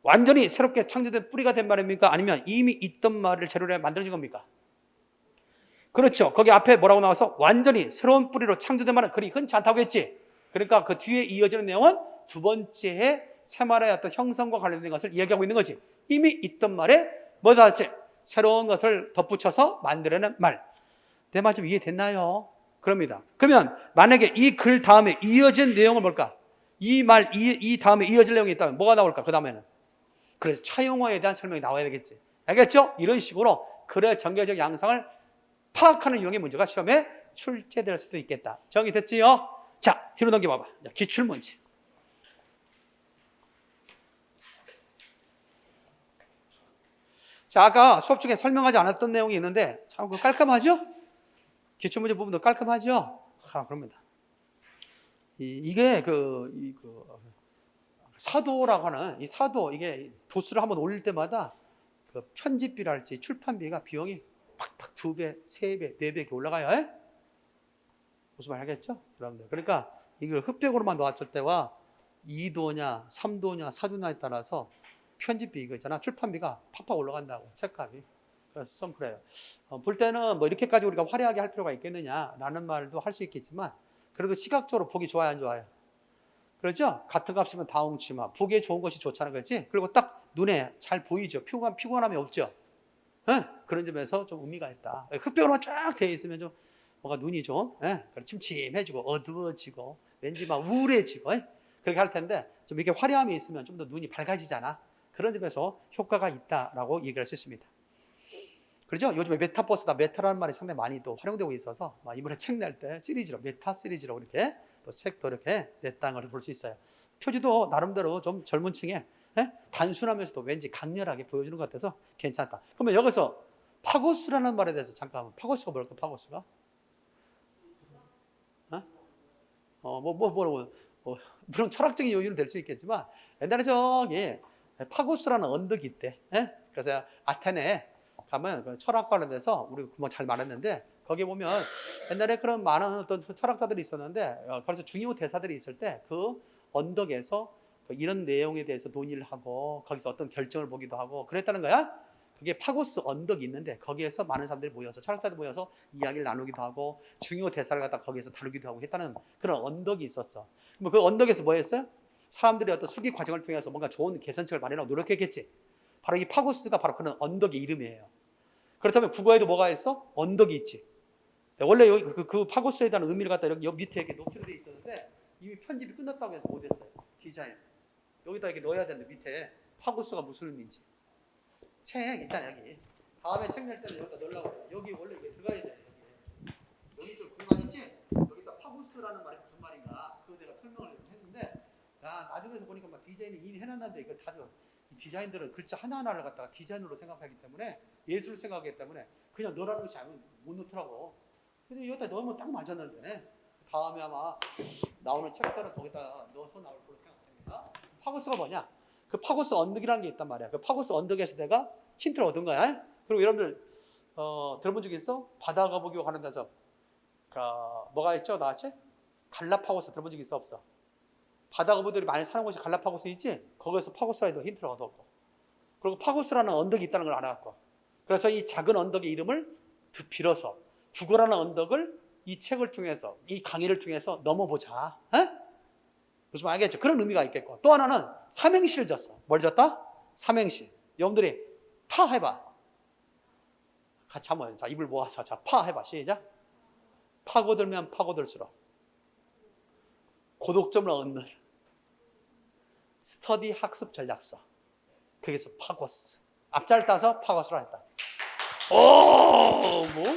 완전히 새롭게 창조된 뿌리가 된 말입니까? 아니면 이미 있던 말을 재료로 만들어진 겁니까? 그렇죠. 거기 앞에 뭐라고 나와서 완전히 새로운 뿌리로 창조된 말은 그리 흔치 않다고 했지. 그러니까 그 뒤에 이어지는 내용은 두 번째에 새 말의 어떤 형성과 관련된 것을 이야기하고 있는 거지. 이미 있던 말에 뭐다 같이 새로운 것을 덧붙여서 만들어낸 말. 내 말 좀 이해됐나요? 그럽니다. 그러면 만약에 이 글 다음에 이어진 내용은 뭘까? 이 다음에 이어질 내용이 있다면 뭐가 나올까? 그 다음에는. 그래서 차용어에 대한 설명이 나와야 되겠지. 알겠죠? 이런 식으로 글의 전개적 양상을 파악하는 유형의 문제가 시험에 출제될 수도 있겠다. 정의됐지요? 자, 뒤로 넘겨봐봐. 기출문제. 자, 아까 수업 중에 설명하지 않았던 내용이 있는데 참 깔끔하죠? 기출문제 부분도 깔끔하죠? 그럽니다. 이게 사도라고 하는 이 사도, 이게 도수를 한번 올릴 때마다 그 편집비랄지 출판비가 비용이 팍팍 2배, 3배, 4배 이렇게 올라가요. 에? 무슨 말 하겠죠? 여러분들. 그러니까 이걸 흑백으로만 놓았을 때와 2도냐, 3도냐, 4도냐에 따라서 편집비 이거 있잖아. 출판비가 팍팍 올라간다고, 책값이. 그래서 좀 그래요. 볼 때는 뭐 이렇게까지 우리가 화려하게 할 필요가 있겠느냐라는 말도 할 수 있겠지만 그래도 시각적으로 보기 좋아요, 안 좋아요? 그렇죠? 같은 값이면 다 뭉치면 보기에 좋은 것이 좋잖아, 그렇지? 그리고 딱 눈에 잘 보이죠? 피곤함이 없죠? 네? 그런 점에서 좀 의미가 있다. 흑백으로만 쫙 되어 있으면 좀 뭔가 눈이 좀 침침해지고 어두워지고 왠지 막 우울해지고 그렇게 할 텐데 좀 이렇게 화려함이 있으면 좀 더 눈이 밝아지잖아. 그런 점에서 효과가 있다라고 얘기할 수 있습니다. 그렇죠? 요즘에 메타버스다, 메타라는 말이 상당히 많이 또 활용되고 있어서 이번에 책 낼 때 시리즈로 메타 시리즈로 이렇게 또 책도 이렇게 냈다는 걸 볼 수 있어요. 표지도 나름대로 좀 젊은 층에 단순하면서도 왠지 강렬하게 보여주는 것 같아서 괜찮다. 그러면 여기서 파고스라는 말에 대해서 잠깐, 파고스가 뭘까? 파고스가? 물론 철학적인 요인은 될 수 있겠지만 옛날에 저기 파고스라는 언덕이 있대. 그래서 아테네에 가면 그 철학 관련돼서 우리 금방 잘 말했는데 거기 보면 옛날에 그런 많은 어떤 철학자들이 있었는데 그래서 중요 대사들이 있을 때 그 언덕에서 이런 내용에 대해서 논의를 하고 거기서 어떤 결정을 보기도 하고 그랬다는 거야. 그게 파고스 언덕이 있는데 거기에서 많은 사람들이 모여서 철학자들이 모여서 이야기를 나누기도 하고 중요 대사를 갖다 거기에서 다루기도 하고 했다는 그런 언덕이 있었어. 뭐 그 언덕에서 뭐 했어요? 사람들이 어떤 수기 과정을 통해서 뭔가 좋은 개선책을 마련하고 노력했겠지. 바로 이 파고스가 바로 그런 언덕의 이름이에요. 그렇다면 국어에도 뭐가 있어? 언덕이 있지. 원래 여기 그 파고스에 대한 의미를 갖다 여기 밑에 이렇게 놓기로 돼 있었는데 이미 편집이 끝났다고 해서 못했어요. 디자인. 여기다 이렇게 넣어야 되는데 밑에 파고스가 무슨 의미인지. 책 있잖아 여기. 다음에 책 낼 때는 여기다 넣으려고 해요. 여기 원래 이게 들어가야 돼. 여기 좀 공간 있지? 여기다 파고스라는 말이 무슨 말인가? 그거 내가 설명을 했는데 야 나중에서 보니까 막 디자인이 이미 해놨는데 이걸 다 이 디자인들은 글자 하나하나를 갖다가 디자인으로 생각하기 때문에 예술을 생각하기 때문에 그냥 넣으라는 것이 아니면 못 넣더라고. 근데 여기다 넣으면 딱 맞았는데 다음에 아마 나오는 책들은 거기다 넣어서 나올 걸로 생각합니다. 파고스가 뭐냐? 그 파고스 언덕이라는 게 있단 말이야. 그 파고스 언덕에서 내가 힌트를 얻은 거야. 그리고 여러분들 들어본 적 있어? 바다 거북이 하는 데서 뭐가 있죠? 나왔지? 갈라파고스 들어본 적 있어? 없어? 바다 거북이들이 많이 사는 곳이 갈라파고스 있지? 거기서 파고스라도 힌트를 얻었고 그리고 파고스라는 언덕이 있다는 걸 알았고 그래서 이 작은 언덕의 이름을 빌어서 국어라는 언덕을 이 책을 통해서 이 강의를 통해서 넘어보자. 무슨 말 알겠죠? 그런 의미가 있겠고 또 하나는 삼행시를 줬어. 뭘 줬다? 삼행시. 여러분들이 파 해봐. 같이 한번 자 입을 모아서 자 파 해봐. 시작. 파고들면 파고들수록 고독점을 얻는 스터디 학습 전략서. 거기서 파고스. 앞자를 따서 파고스라 했다.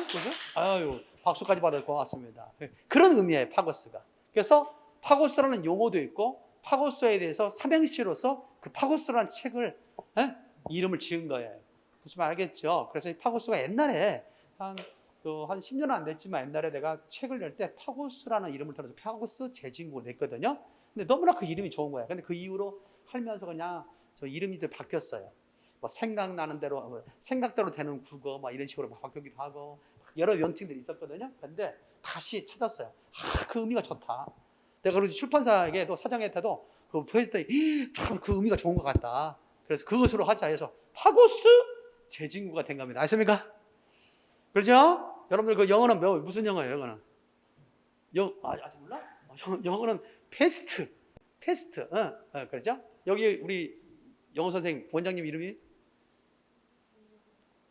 그죠? 아유, 박수까지 받을 것 같습니다. 그런 의미예요, 파고스가. 그래서 파고스라는 용어도 있고, 파고스에 대해서 삼행시로서 그 파고스라는 책을, 이름을 지은 거예요. 무슨 말 알겠죠? 그래서 이 파고스가 옛날에 한 10년은 안 됐지만 옛날에 내가 책을 낼 때 파고스라는 이름을 들어서 파고스 재진국을 냈거든요. 근데 너무나 그 이름이 좋은 거야. 근데 그 이후로 살면서 그냥 저 이름이 바뀌었어요. 뭐 생각나는 대로 생각대로 되는 국어 막 이런 식으로 막 바뀌기도 하고 여러 명칭들이 있었거든요. 근데 다시 찾았어요. 그 의미가 좋다. 내가 그러지 출판사에게도 사장한테도 그 보여줬더니 참 그 의미가 좋은 것 같다. 그래서 그것으로 하자 해서 파고스 재진구가 된 겁니다. 아십니까? 그렇죠? 여러분들 그 영어는 무슨 영어예요? 영어는 아직 몰라? 영어는 패스트. 그렇죠? 여기 우리 영어 선생님 원장님 이름이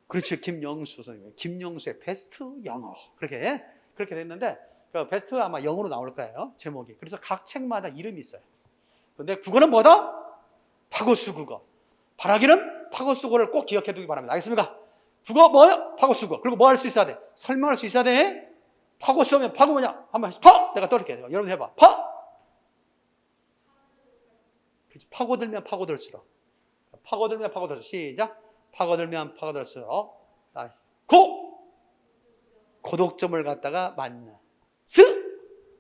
그렇죠. 김영수 선생님. 김영수의 베스트 영어. 그렇게 됐는데 그 베스트 아마 영어로 나올 거예요. 제목이. 그래서 각 책마다 이름이 있어요. 근데 국어는 뭐다? 파고스 국어. 바라기는 파고스 국어를 꼭 기억해 두기 바랍니다. 알겠습니까? 국어 뭐야? 파고스 국어. 그리고 뭐 할 수 있어야 돼? 설명할 수 있어야 돼. 파고스 하면 파고 뭐냐? 한번 해서 파! 내가 떠올릴게요. 여러분 해봐. 파! 파고들면 파고들수록. 파고들면 파고들수록. 시작. 파고들면 파고들수록. 나이스. 고독점을 갖다가 맞는.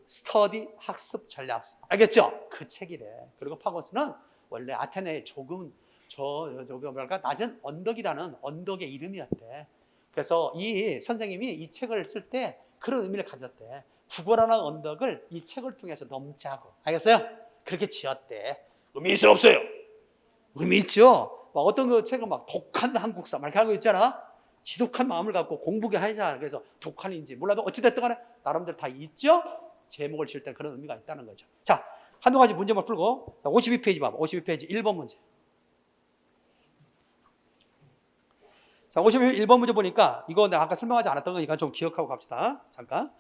스터디 학습 전략서. 알겠죠? 그 책이래. 그리고 파고스는 원래 아테네의 조금 뭐랄까 낮은 언덕이라는 언덕의 이름이었대. 그래서 이 선생님이 이 책을 쓸 때 그런 의미를 가졌대. 국어라는 언덕을 이 책을 통해서 넘자고. 알겠어요? 그렇게 지었대. 의미 있어요, 없어요? 의미 있죠. 막 어떤 그 책은 막 독한 한국사 막 이렇게 하는 거 있잖아. 지독한 마음을 갖고 공부게 하자. 그래서 독한인지 몰라도 어찌됐든 간에 나름대로 다 있죠. 제목을 지을 때 그런 의미가 있다는 거죠. 자, 한두 가지 문제만 풀고 52페이지 봐봐. 52페이지 1번 문제. 자, 51번 문제 보니까 이거 내가 아까 설명하지 않았던 거니까 좀 기억하고 갑시다. 잠깐.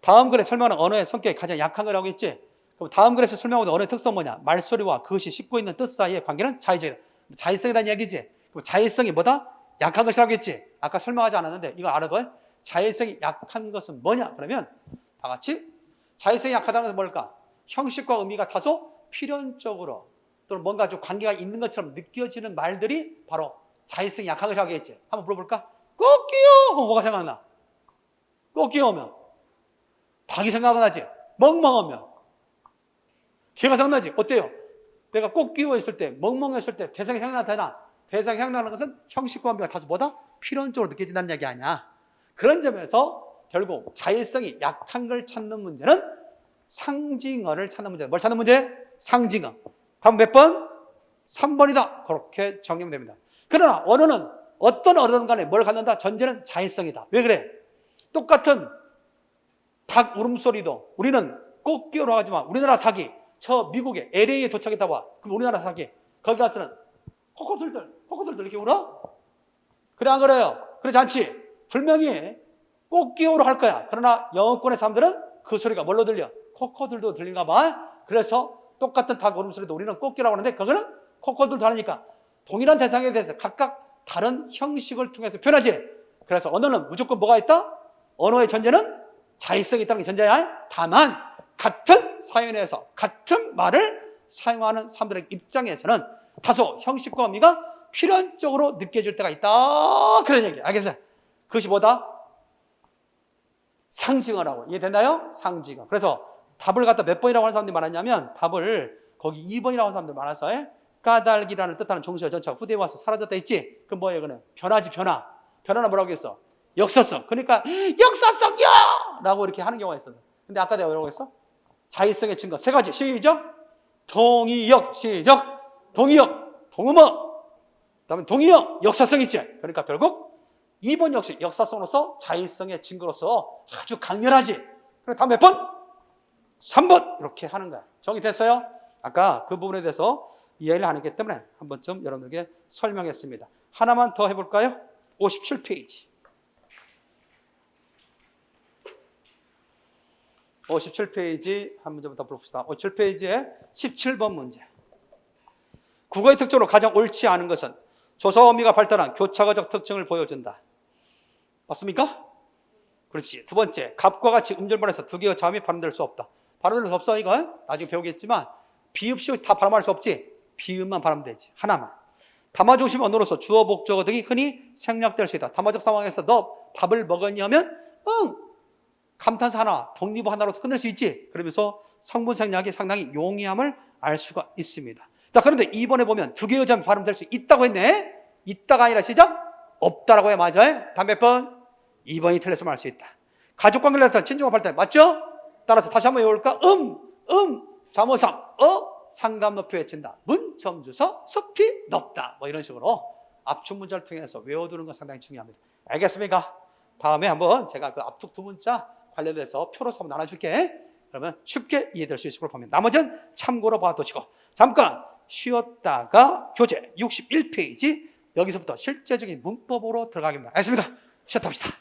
다음 글에 설명하는 언어의 성격이 가장 약한 거라고 했지? 그럼 다음 글에서 설명하는 언어의 특성 뭐냐? 말소리와 그것이 싣고 있는 뜻 사이의 관계는 자의적이다. 자의성이라는 얘기지. 그럼 자의성이 뭐다? 약한 것이라고 했지? 아까 설명하지 않았는데 이거 알아둬. 자의성이 약한 것은 뭐냐? 그러면 다 같이 자의성이 약하다는 것은 뭘까? 형식과 의미가 다소 필연적으로 또는 뭔가 좀 관계가 있는 것처럼 느껴지는 말들이 바로 자의성이 약한 것이라고 했지. 한번 물어볼까? 꽃기요! 그럼 뭐가 생각나? 꽃기요 오면 닭이 생각나지? 멍멍하면 개가 생각나지? 어때요? 내가 꽃기워 있을 때, 멍멍했을 때 대상이 생각나잖아. 대상이 생각나는 것은 형식과 의미가 다소 뭐다? 필연적으로 느껴진다는 얘기 아니야. 그런 점에서 결국 자의성이 약한 걸 찾는 문제는 상징어를 찾는 문제. 뭘 찾는 문제? 상징어. 다음 몇 번? 3번이다. 그렇게 정리하면 됩니다. 그러나 언어는 어떤 언어든 간에 뭘 갖는다? 전제는 자의성이다. 왜 그래? 똑같은 닭 울음소리도 우리는 꽃기어로 하지만 우리나라 닭이 저 미국의 LA에 도착했다 봐. 그럼 우리나라 닭이 거기 가서는 코코들들 이렇게 울어? 그래 안 그래요? 그렇지 않지? 분명히 꽃기어로 할 거야. 그러나 영어권의 사람들은 그 소리가 뭘로 들려? 코코들도 들린가 봐. 그래서 똑같은 닭 울음소리도 우리는 꽃기라고 하는데 그거는 코코들도 하니까 동일한 대상에 대해서 각각 다른 형식을 통해서 표현하지. 그래서 언어는 무조건 뭐가 있다? 언어의 전제는 자의성이 있다는 게 전제야. 다만 같은 사연에서 같은 말을 사용하는 사람들의 입장에서는 다소 형식과 의미가 필연적으로 느껴질 때가 있다. 그런 얘기야. 알겠어요? 그것이 뭐다? 상징어라고. 이해됐나요? 상징어. 그래서 답을 갖다 몇 번이라고 하는 사람들이 많았냐면 답을 거기 2번이라고 하는 사람들 많았어. 까닭이라는 뜻하는 종수의 전차가 후대에 와서 사라졌다 했지? 그럼 뭐예요? 그는 변화지 변화. 변화는 뭐라고 했어? 역사성. 그러니까 역사성이야! 라고 이렇게 하는 경우가 있어서. 근데 아까 내가 뭐라고 했어? 자의성의 증거 세 가지. 시작. 동의역. 시작. 동의역. 동음어. 그다음에 동의역. 역사성 있지? 그러니까 결국 2번 역시 역사성으로서 자의성의 증거로서 아주 강렬하지. 그럼 다음 몇 번? 3번. 이렇게 하는 거야. 정리됐어요? 아까 그 부분에 대해서 이해를 안 했기 때문에 한 번쯤 여러분들에게 설명했습니다. 하나만 더 해볼까요? 57페이지. 57페이지 한 문제부터 볼읍시다. 57페이지에 17번 문제. 국어의 특징으로 가장 옳지 않은 것은 조사어미가 발달한 교차어적 특징을 보여준다. 맞습니까? 그렇지. 두 번째, 갑과 같이 음절문에서 두 개의 자음이 발음될 수 없다. 발음될 수 없어 이거? 나중에 배우겠지만 비읍, 시읍 다 발음할 수 없지. 비읍만 발음되지. 하나만. 담화중심 언어로서 주어, 목적어 등이 흔히 생략될 수 있다. 담화적 상황에서 너 밥을 먹었니 하면 응. 감탄사 하나, 독립어 하나로 끝낼 수 있지. 그러면서 성분 생략이 상당히 용이함을 알 수가 있습니다. 자, 그런데 2번에 보면 두 개의 자음이 발음될 수 있다고 했네. 있다가 아니라 시작? 없다라고 해. 맞아요? 다음 몇 번? 2번이 틀렸으면 알 수 있다. 가족관계를 나타낸 친족합 발달 맞죠? 따라서 다시 한번 외울까? 잠어삼, 상감 높이 외친다. 문점주서 숲이 높다. 뭐 이런 식으로 압축 문자를 통해서 외워두는 건 상당히 중요합니다. 알겠습니까? 다음에 한번 제가 그 압축 두 문자 관련돼서 표로서 한번 나눠줄게. 그러면 쉽게 이해될 수 있을 걸 보면 나머지는 참고로 봐두시고 잠깐 쉬었다가 교재 61페이지 여기서부터 실제적인 문법으로 들어가겠습니다. 알겠습니까? 쉬었다 합시다.